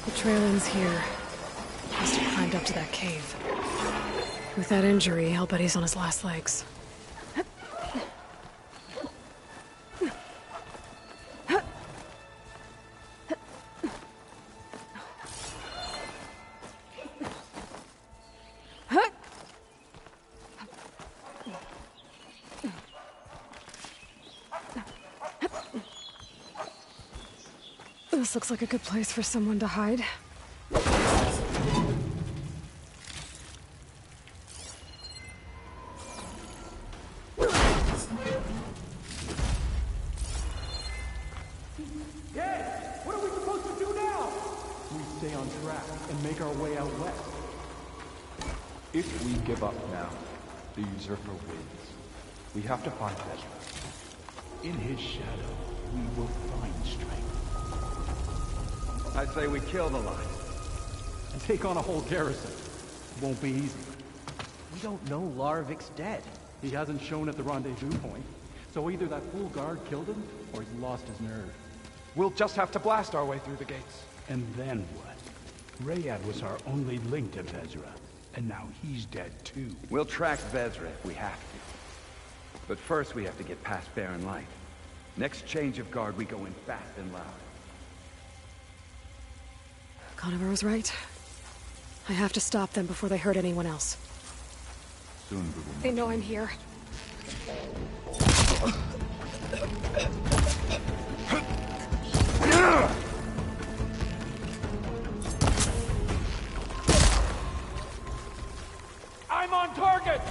The trail ends here. Must have climbed up to that cave. With that injury, I'll bet he's on his last legs. This looks like a good place for someone to hide. What are we supposed to do now? We stay on track and make our way out west. If we give up now, the usurper wins. We have to find Ezra. In his shadow, we will find strength. I say we kill the line. And take on a whole garrison. Won't be easy. We don't know Larvik's dead. He hasn't shown at the rendezvous point. So either that fool guard killed him, or he's lost his nerve. We'll just have to blast our way through the gates. And then what? Rayad was our only link to Vezra, and now he's dead too. We'll track Vezra if we have to. But first we have to get past Barren Light. Next change of guard, we go in fast and loud. Conover was right. I have to stop them before they hurt anyone else. Soon we will. They know I'm here. I'm on target!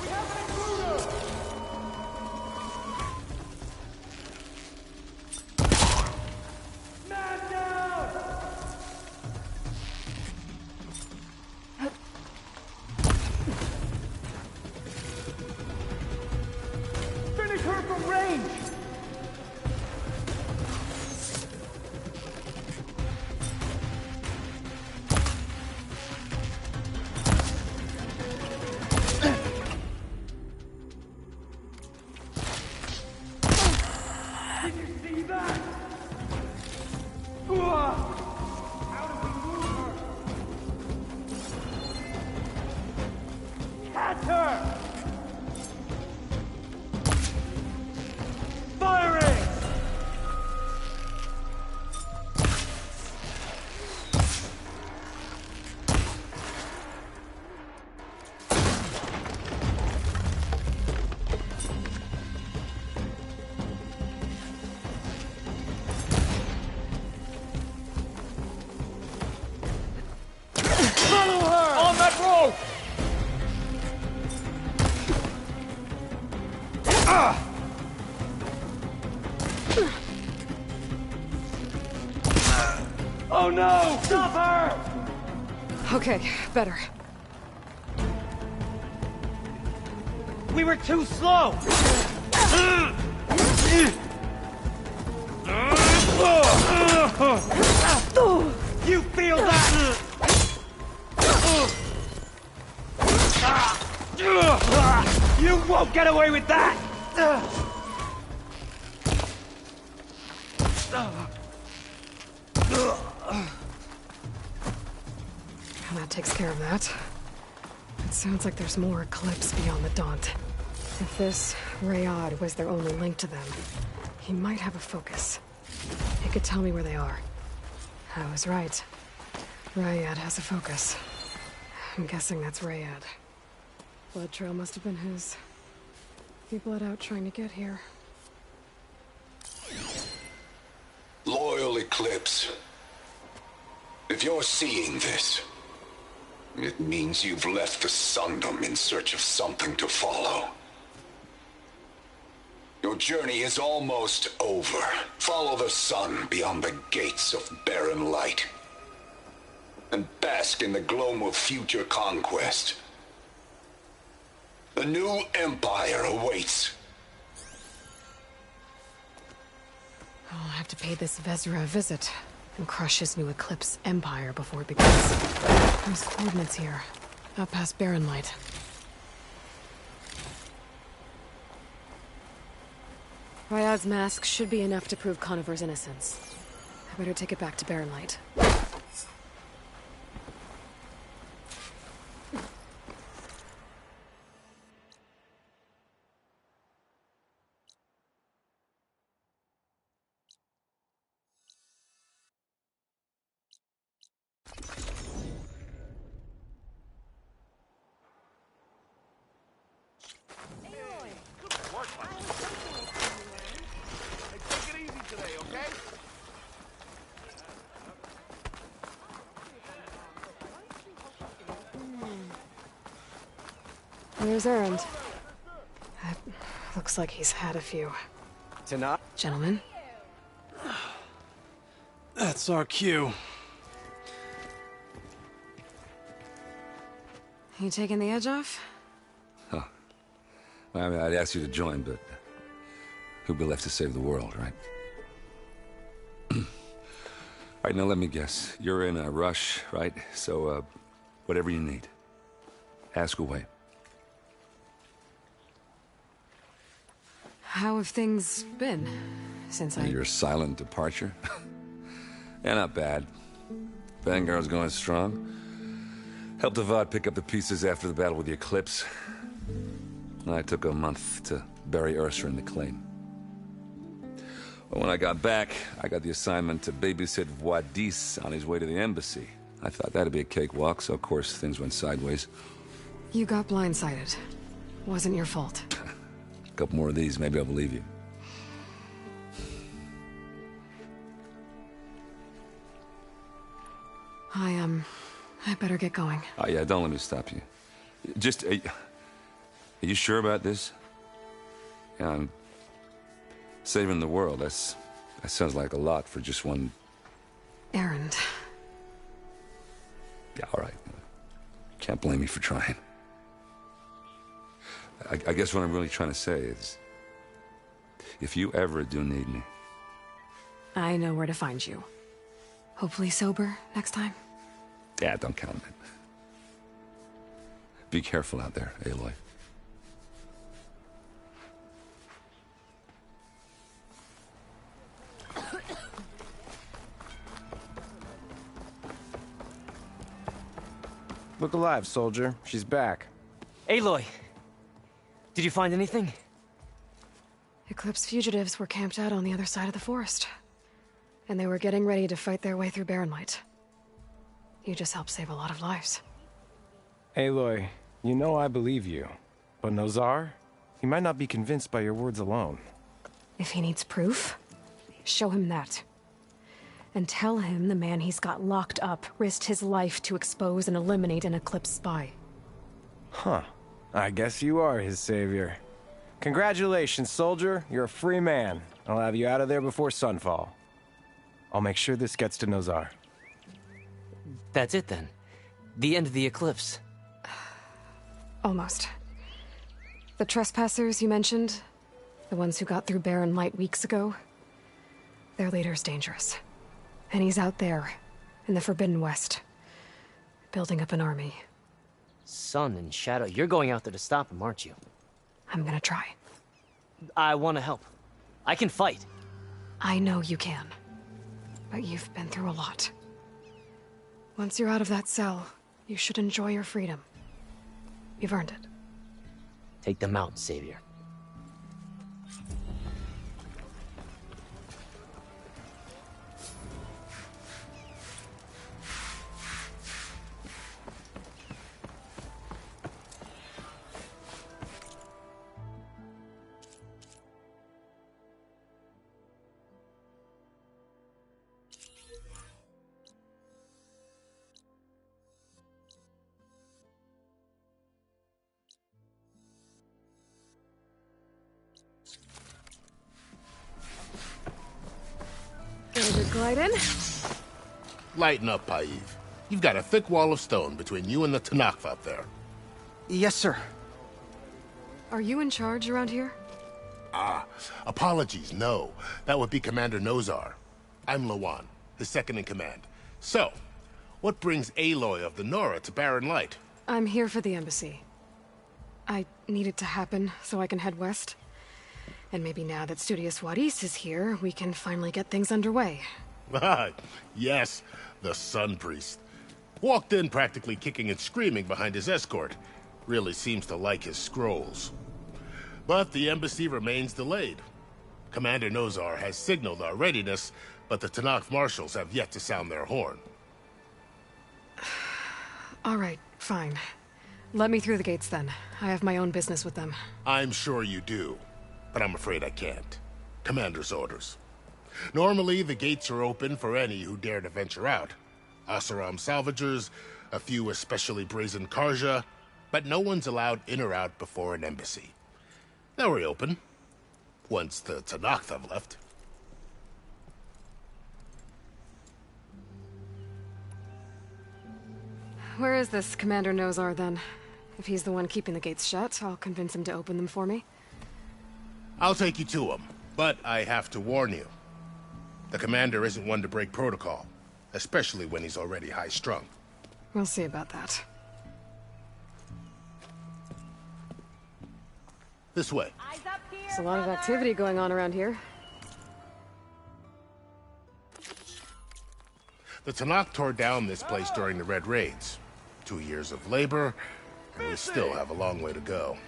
We have an intruder! Man down! Finish her from range! Did you see that? How do we move her? Catch her! Firing! Follow her! On that road! Oh no! Stop her! Okay, better. We were too slow! You feel that? You won't get away with that! And that takes care of that. It sounds like there's more Eclipse beyond the Daunt. If this Rayad was their only link to them, he might have a focus. He could tell me where they are. I was right. Rayad has a focus. I'm guessing that's Rayad. Blood trail must have been his. He bled out trying to get here. Loyal Eclipse. If you're seeing this, it means you've left the Sundom in search of something to follow. Your journey is almost over. Follow the sun beyond the gates of Barren Light. And bask in the gloam of future conquest. A new empire awaits. I'll have to pay this Vezra a visit and crush his new Eclipse empire before it begins. There's coordinates here, out past Barren Light. Ryad's mask should be enough to prove Conover's innocence. I better take it back to Barren Light. Where's Erend? Looks like he's had a few. Tonight? Gentlemen? That's our cue. You taking the edge off? Huh. Well, I mean, I'd ask you to join, but who'd be left to save the world, right? All right, now let me guess. You're in a rush, right? So, whatever you need, ask away. How have things been since Your silent departure? Yeah, not bad. Vanguard's going strong. Helped Avad pick up the pieces after the battle with the Eclipse. I took a month to bury Ursa in the claim. But when I got back, I got the assignment to babysit Wadis on his way to the embassy. I thought that'd be a cakewalk, so of course things went sideways. You got blindsided. Wasn't your fault. A couple more of these, maybe I'll believe you. I better get going. Oh yeah, don't let me stop you. Just, are you sure about this? Yeah, I'm saving the world. That sounds like a lot for just one... Erend. Yeah, all right. Can't blame me for trying. I guess what I'm really trying to say is, if you ever do need me... I know where to find you. Hopefully sober next time. Yeah, don't count on it. Be careful out there, Aloy. Look alive, soldier. She's back. Aloy! Did you find anything? Eclipse fugitives were camped out on the other side of the forest. And they were getting ready to fight their way through Barren Light. You just helped save a lot of lives. Aloy, you know I believe you. But Nozar? He might not be convinced by your words alone. If he needs proof, show him that. And tell him the man he's got locked up risked his life to expose and eliminate an Eclipse spy. Huh. I guess you are his savior. Congratulations, soldier. You're a free man. I'll have you out of there before sunfall. I'll make sure this gets to Nozar. That's it then. The end of the Eclipse. Almost. The trespassers you mentioned, the ones who got through Barren Light weeks ago, their leader's dangerous. And he's out there, in the Forbidden West, building up an army. Sun and Shadow, you're going out there to stop him, aren't you? I'm gonna try. I want to help. I can fight. I know you can. But you've been through a lot. Once you're out of that cell, you should enjoy your freedom. You've earned it. Take them out, Savior. Glide in? Lighten up, Paiv. You've got a thick wall of stone between you and the Tanakh up there. Yes, sir. Are you in charge around here? Ah, apologies, no. That would be Commander Nozar. I'm Lawan, his second-in-command. So, what brings Aloy of the Nora to Barren Light? I'm here for the embassy. I need it to happen so I can head west. And maybe now that Studious Wadis is here, we can finally get things underway. Yes, the Sun Priest. Walked in practically kicking and screaming behind his escort. Really seems to like his scrolls. But the embassy remains delayed. Commander Nozar has signaled our readiness, but the Tanakh marshals have yet to sound their horn. All right, fine. Let me through the gates then. I have my own business with them. I'm sure you do, but I'm afraid I can't. Commander's orders. Normally, the gates are open for any who dare to venture out. Asaram salvagers, a few especially brazen Karja, but no one's allowed in or out before an embassy. They'll reopen, once the Tanakh have left. Where is this Commander Nozar, then? If he's the one keeping the gates shut, I'll convince him to open them for me. I'll take you to him, but I have to warn you. The commander isn't one to break protocol, especially when he's already high-strung. We'll see about that. This way. There's a lot of activity going on around here. The Tanakh tore down this place during the Red Raids. 2 years of labor, and we still have a long way to go.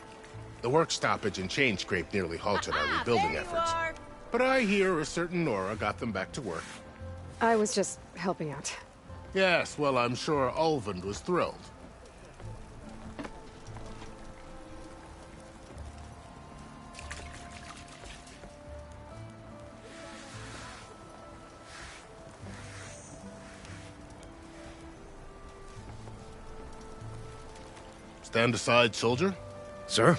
The work stoppage and chain scrape nearly halted our rebuilding efforts. But I hear a certain Nora got them back to work. I was just helping out. Yes, well, I'm sure Ulvund was thrilled. Stand aside, soldier. Sir?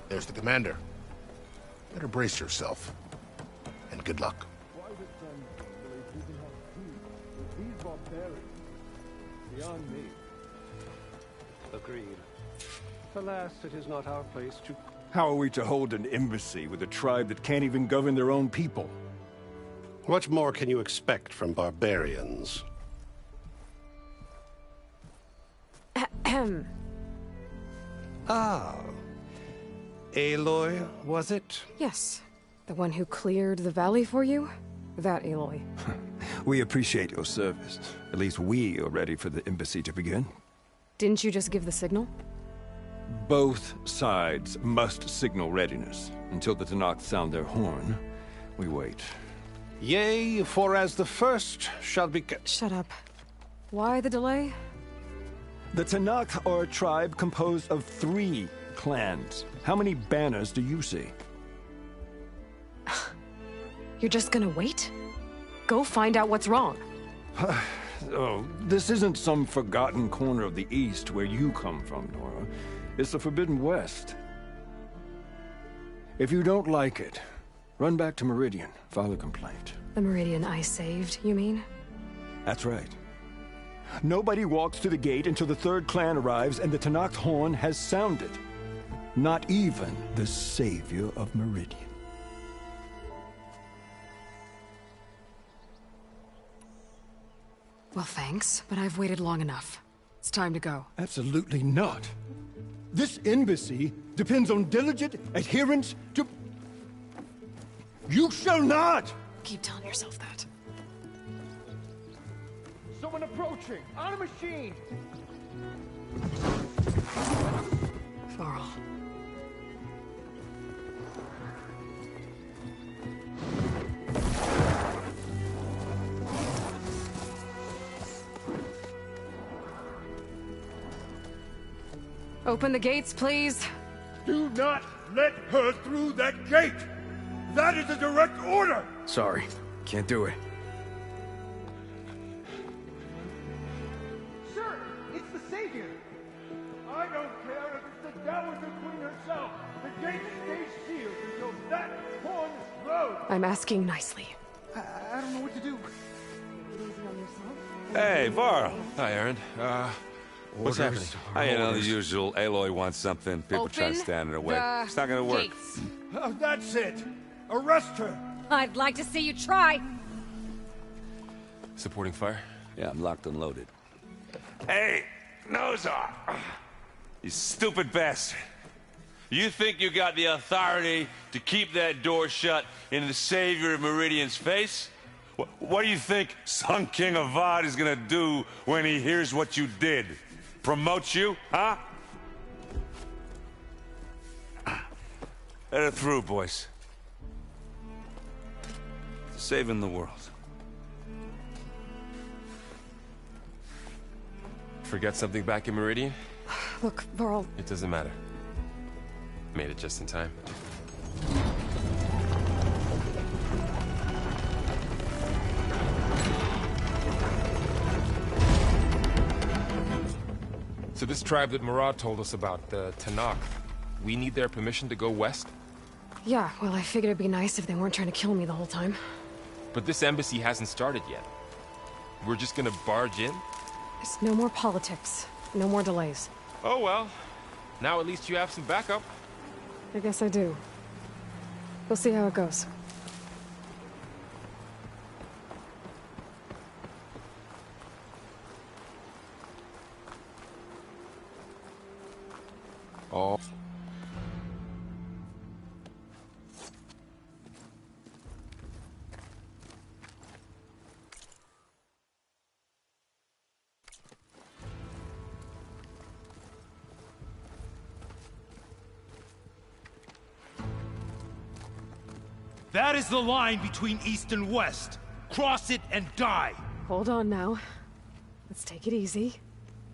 There's the commander. Better brace yourself. And good luck. Beyond me. Agreed. Alas, it is not our place to... How are we to hold an embassy with a tribe that can't even govern their own people? What more can you expect from barbarians? Ahem. Ah. Aloy, was it? Yes. The one who cleared the valley for you? That Aloy. We appreciate your service. At least we are ready for the embassy to begin. Didn't you just give the signal? Both sides must signal readiness. Until the Tanakh sound their horn, we wait. Yea, for as the first shall be... Shut up. Why the delay? The Tanakh are a tribe composed of 3 clans. How many banners do you see? You're just gonna wait? Go find out what's wrong. Oh, this isn't some forgotten corner of the East where you come from, Nora. It's the Forbidden West. If you don't like it, run back to Meridian, file a complaint. The Meridian I saved, you mean? That's right. Nobody walks to the gate until the 3rd clan arrives and the Tanakh horn has sounded. Not even the savior of Meridian. Well, thanks, but I've waited long enough. It's time to go. Absolutely not. This embassy depends on diligent adherence to... You shall not! Keep telling yourself that. Someone approaching! On a machine! Varl. Open the gates, please. Do not let her through that gate! That is a direct order! Sorry, can't do it. Sir, it's the Savior! I don't care if it's the Dowager Queen herself! The gate stays sealed until that horn is blown! I'm asking nicely. I don't know what to do. Hey, Varl. Hi, Aaron. What's happening? You know, the usual. Aloy wants something. People try to stand in her way. It's not gonna work. Gates. Oh, that's it! Arrest her! I'd like to see you try. Supporting fire? Yeah, I'm locked and loaded. Hey, Nozar! You stupid bastard! You think you got the authority to keep that door shut in the Savior of Meridian's face? What do you think Sun King Avad is gonna do when he hears what you did? Promote you, huh? Let her through, boys. Saving the world. Forget something back in Meridian? Look, Varl. It doesn't matter. Made it just in time. So this tribe that Murad told us about, the Tanakh, we need their permission to go west? Yeah, well, I figured it'd be nice if they weren't trying to kill me the whole time. But this embassy hasn't started yet. We're just gonna barge in? There's no more politics. No more delays. Oh well. Now at least you have some backup. I guess I do. We'll see how it goes. Oh. That is the line between East and West. Cross it and die. Hold on now. Let's take it easy.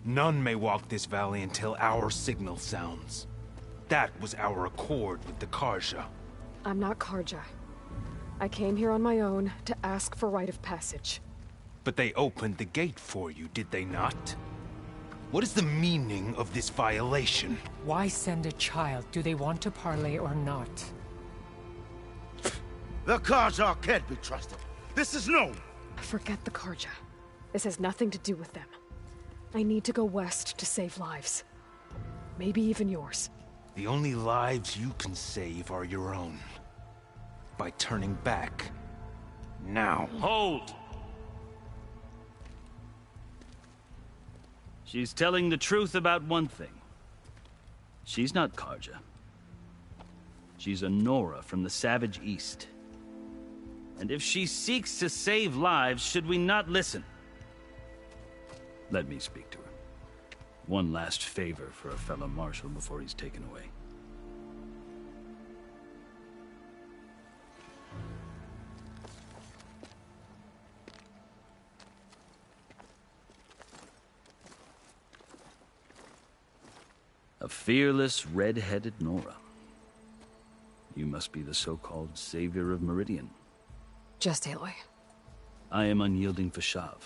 None may walk this valley until our signal sounds. That was our accord with the Karja. I'm not Karja. I came here on my own to ask for rite of passage. But they opened the gate for you, did they not? What is the meaning of this violation? Why send a child? Do they want to parley or not? The Karja can't be trusted. This is known. Forget the Karja. This has nothing to do with them. I need to go west to save lives. Maybe even yours. The only lives you can save are your own. By turning back. Now. Hold! She's telling the truth about one thing. She's not Karja. She's a Nora from the Savage East. And if she seeks to save lives, should we not listen? Let me speak to her. One last favor for a fellow marshal before he's taken away. A fearless, red-headed Nora. You must be the so-called Savior of Meridian. Just Aloy. I am unyielding Fashav.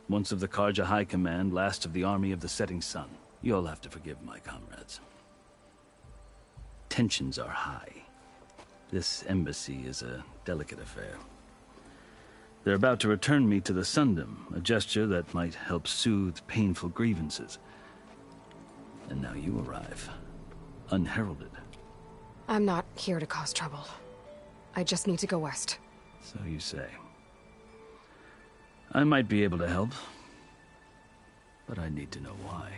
Once of the Karja High Command, last of the Army of the Setting Sun. You'll have to forgive my comrades. Tensions are high. This embassy is a delicate affair. They're about to return me to the Sundom, a gesture that might help soothe painful grievances. And now you arrive, unheralded. I'm not here to cause trouble. I just need to go west. So you say. I might be able to help, but I need to know why.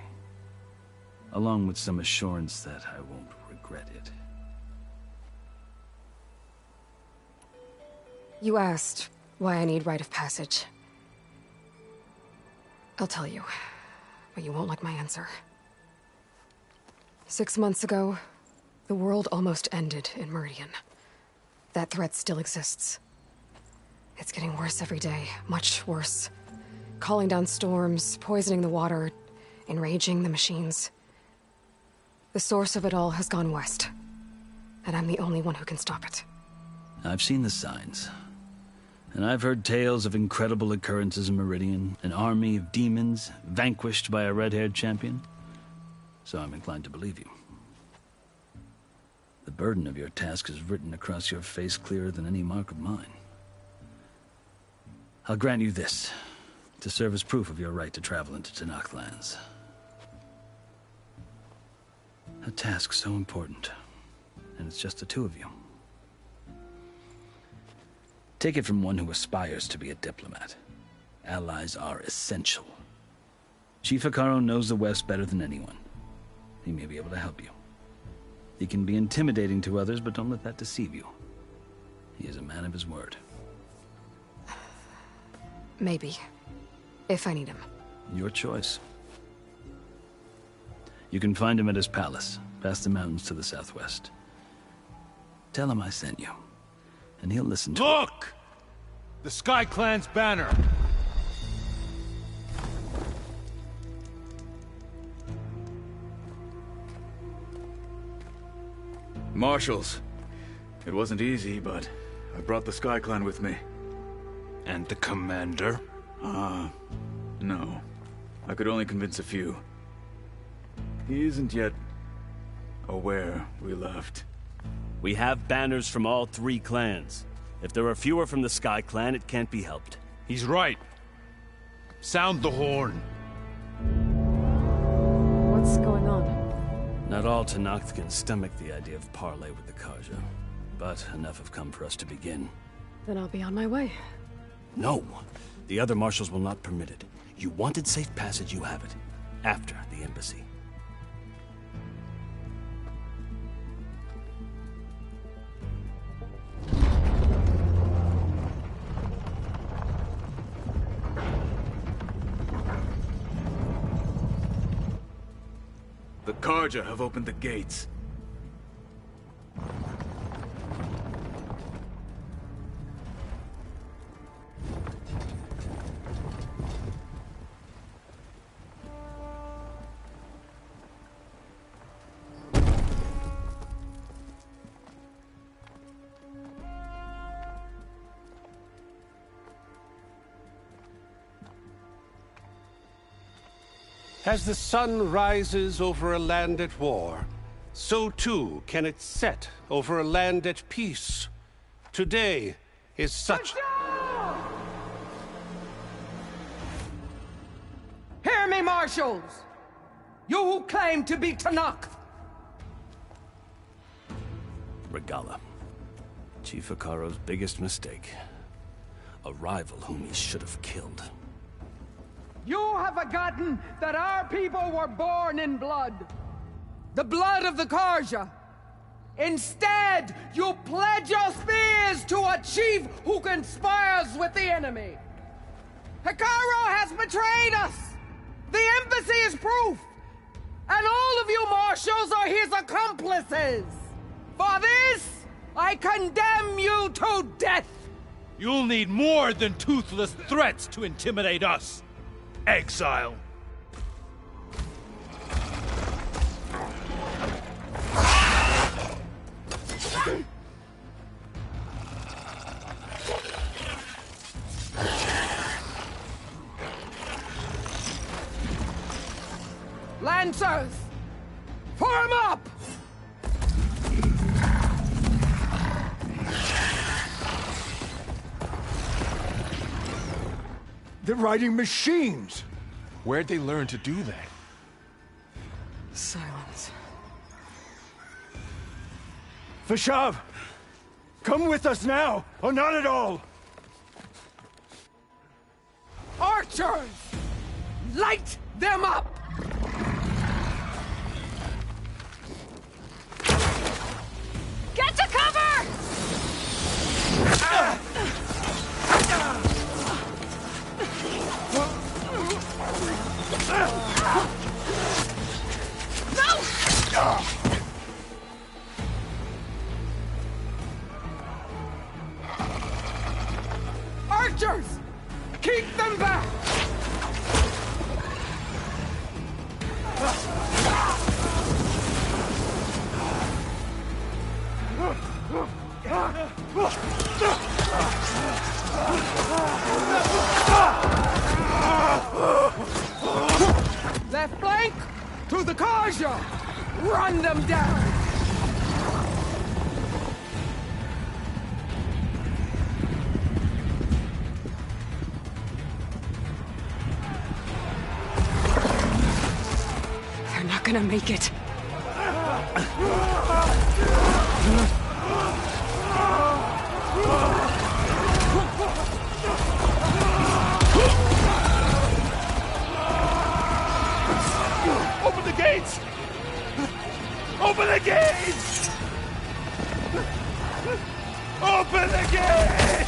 Along with some assurance that I won't regret it. You asked why I need rite of passage. I'll tell you, but you won't like my answer. 6 months ago, the world almost ended in Meridian. That threat still exists. It's getting worse every day, much worse. Calling down storms, poisoning the water, enraging the machines. The source of it all has gone west, and I'm the only one who can stop it. I've seen the signs. And I've heard tales of incredible occurrences in Meridian, an army of demons vanquished by a red-haired champion. So I'm inclined to believe you. The burden of your task is written across your face clearer than any mark of mine. I'll grant you this, to serve as proof of your right to travel into Tanakh lands. A task so important, and it's just the two of you. Take it from one who aspires to be a diplomat. Allies are essential. Chief Hikaru knows the West better than anyone. He may be able to help you. He can be intimidating to others, but don't let that deceive you. He is a man of his word. Maybe. If I need him. Your choice. You can find him at his palace, past the mountains to the southwest. Tell him I sent you, and he'll listen to it. Look! The Sky Clan's banner! Marshals. It wasn't easy, but I brought the Sky Clan with me. And the commander? No. I could only convince a few. He isn't yet aware we left. We have banners from all 3 clans. If there are fewer from the Sky Clan, it can't be helped. He's right. Sound the horn. What's going on? Not all Tenakth can stomach the idea of parley with the Karja, but enough have come for us to begin. Then I'll be on my way. No! The other marshals will not permit it. You wanted safe passage, you have it. After the embassy. The Karja have opened the gates. As the sun rises over a land at war, so too can it set over a land at peace. Today is such... Hear me, marshals! You who claim to be Tenakth! Regala. Chief Akaro's biggest mistake. A rival whom he should have killed. You have forgotten that our people were born in blood. The blood of the Karja. Instead, you pledge your spears to a chief who conspires with the enemy. Akaro has betrayed us. The embassy is proof. And all of you marshals are his accomplices. For this, I condemn you to death. You'll need more than toothless threats to intimidate us. Exile. Lancers, form up! They're riding machines! Where'd they learn to do that? Silence. Vashav! Come with us now, or not at all! Archers! Light them up! Get to cover! No! Archers! Keep them back! Left flank to the Karja! Run them down! They're not gonna make it. Open the gates! Open the gates! Open the gate!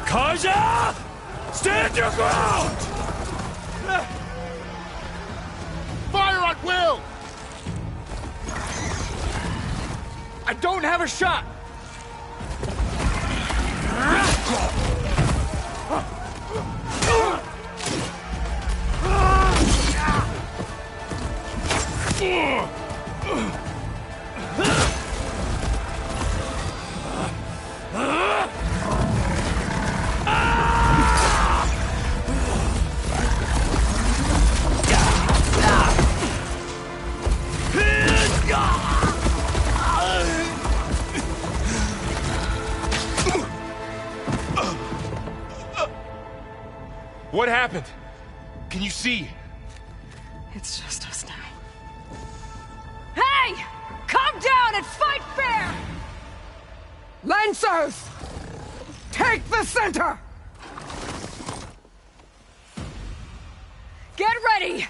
Kaja! Stand your ground! Fire at will! I don't have a shot! What happened? Can you see? It's just us now. Hey! Come down and fight fair! Lancers! Take the center! Get ready!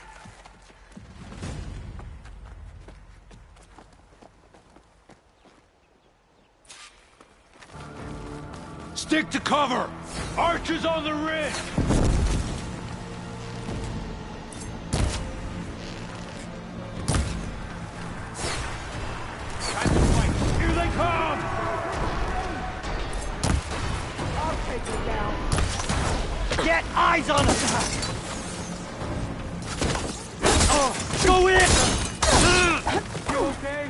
Stick to cover! Archers on the ridge! Here they come! I'll take it down. Get eyes on us! Oh, go in! You okay?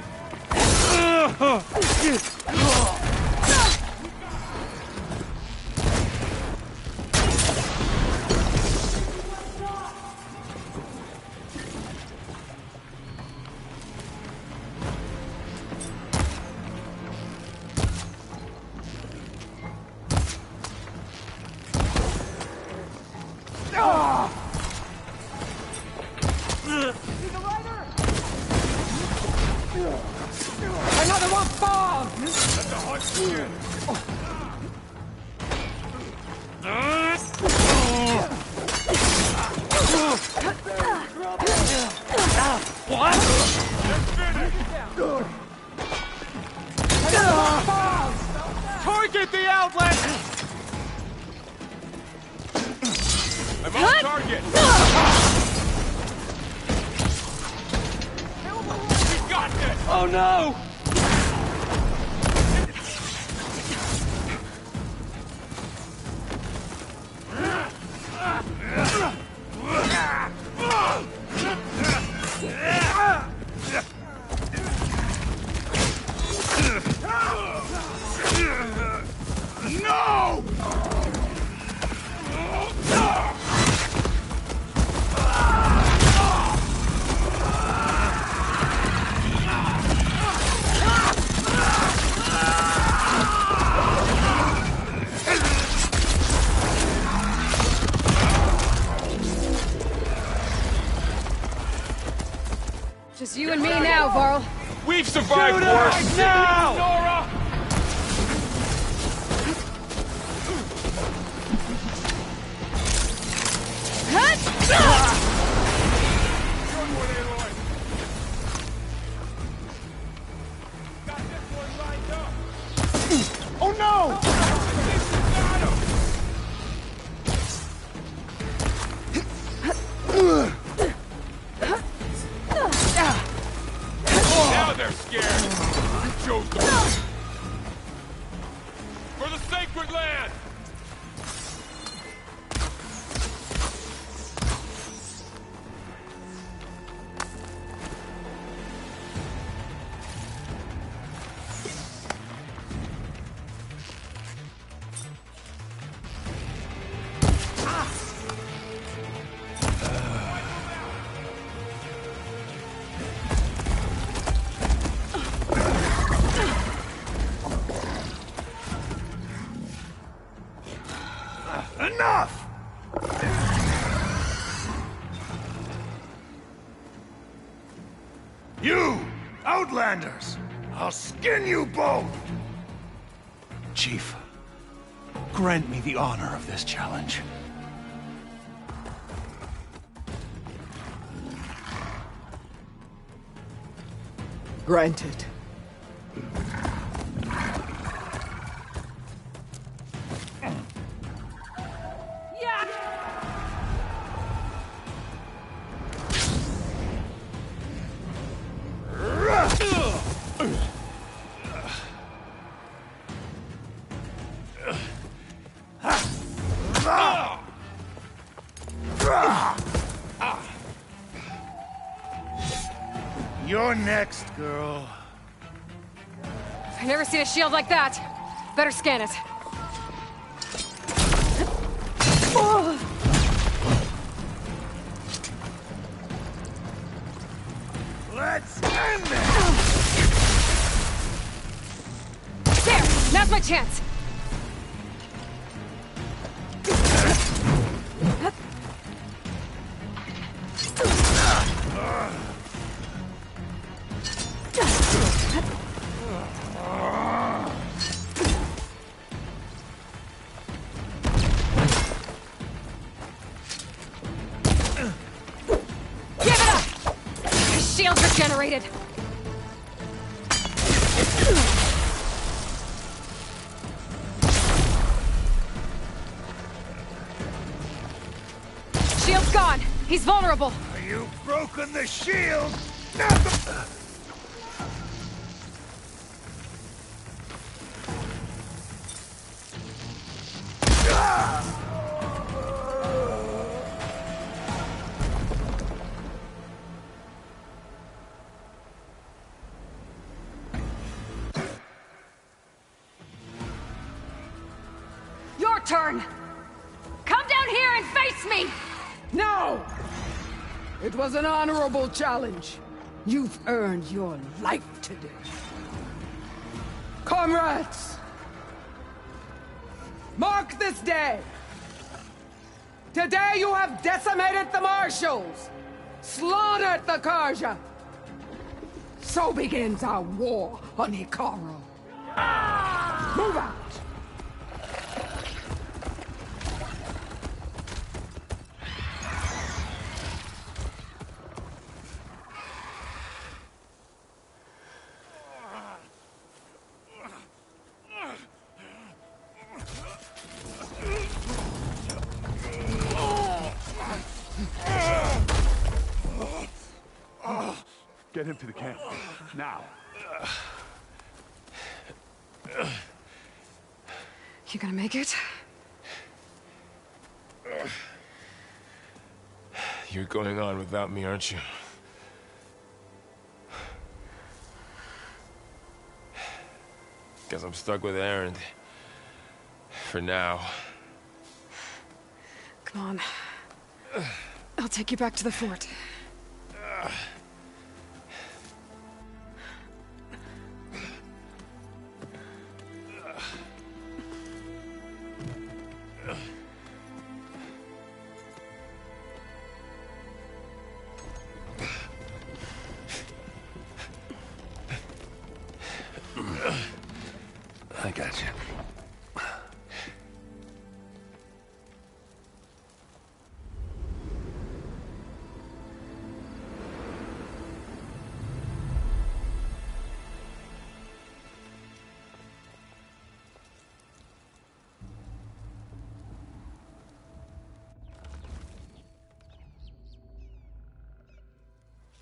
Another one falls! Let the hunt begin! What? Another one falls! Target the outlet! I'm on target! We got this! Oh no! No! Just you and me now, Varl. We've survived worse! Now! Nora! Oh no! Now they're scared! You chose the way. For the sacred land! Enough! You, Outlanders! I'll skin you both! Chief, grant me the honor of this challenge. Granted. You're next, girl. I've never seen a shield like that. Better scan it. Let's end this! There! Now's my chance! Shields regenerated. Shield's gone. He's vulnerable. You've broken the shield. Not the... Your turn! Come down here and face me! No! It was an honorable challenge. You've earned your life today. Comrades! Mark this day! Today you have decimated the Marshals! Slaughtered the Karja! So begins our war on Hikaru. Move out! Get him to the camp. Now. You gonna make it? You're going on without me, aren't you? Guess I'm stuck with Erend. For now. Come on. I'll take you back to the fort. I got you.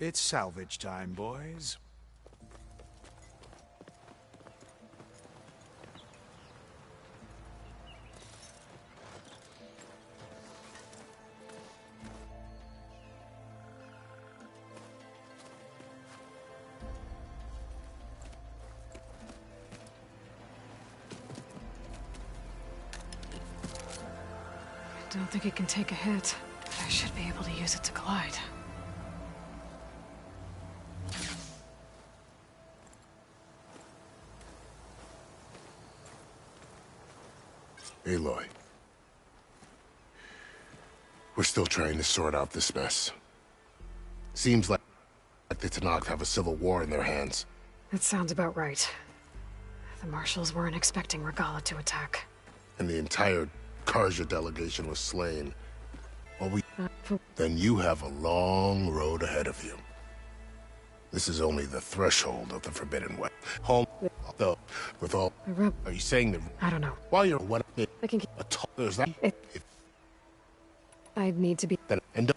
It's salvage time, boys. I don't think it can take a hit, but I should be able to use it to glide. Aloy. We're still trying to sort out this mess. Seems like the Tenakth have a civil war in their hands. That sounds about right. The Marshals weren't expecting Regala to attack. And the entire Karja delegation was slain. Well, then you have a long road ahead of you. This is only the threshold of the Forbidden Way. Home, though, with all... Are you saying that... I don't know. While you're what... I can keep... There's that... I need to be... Then... And...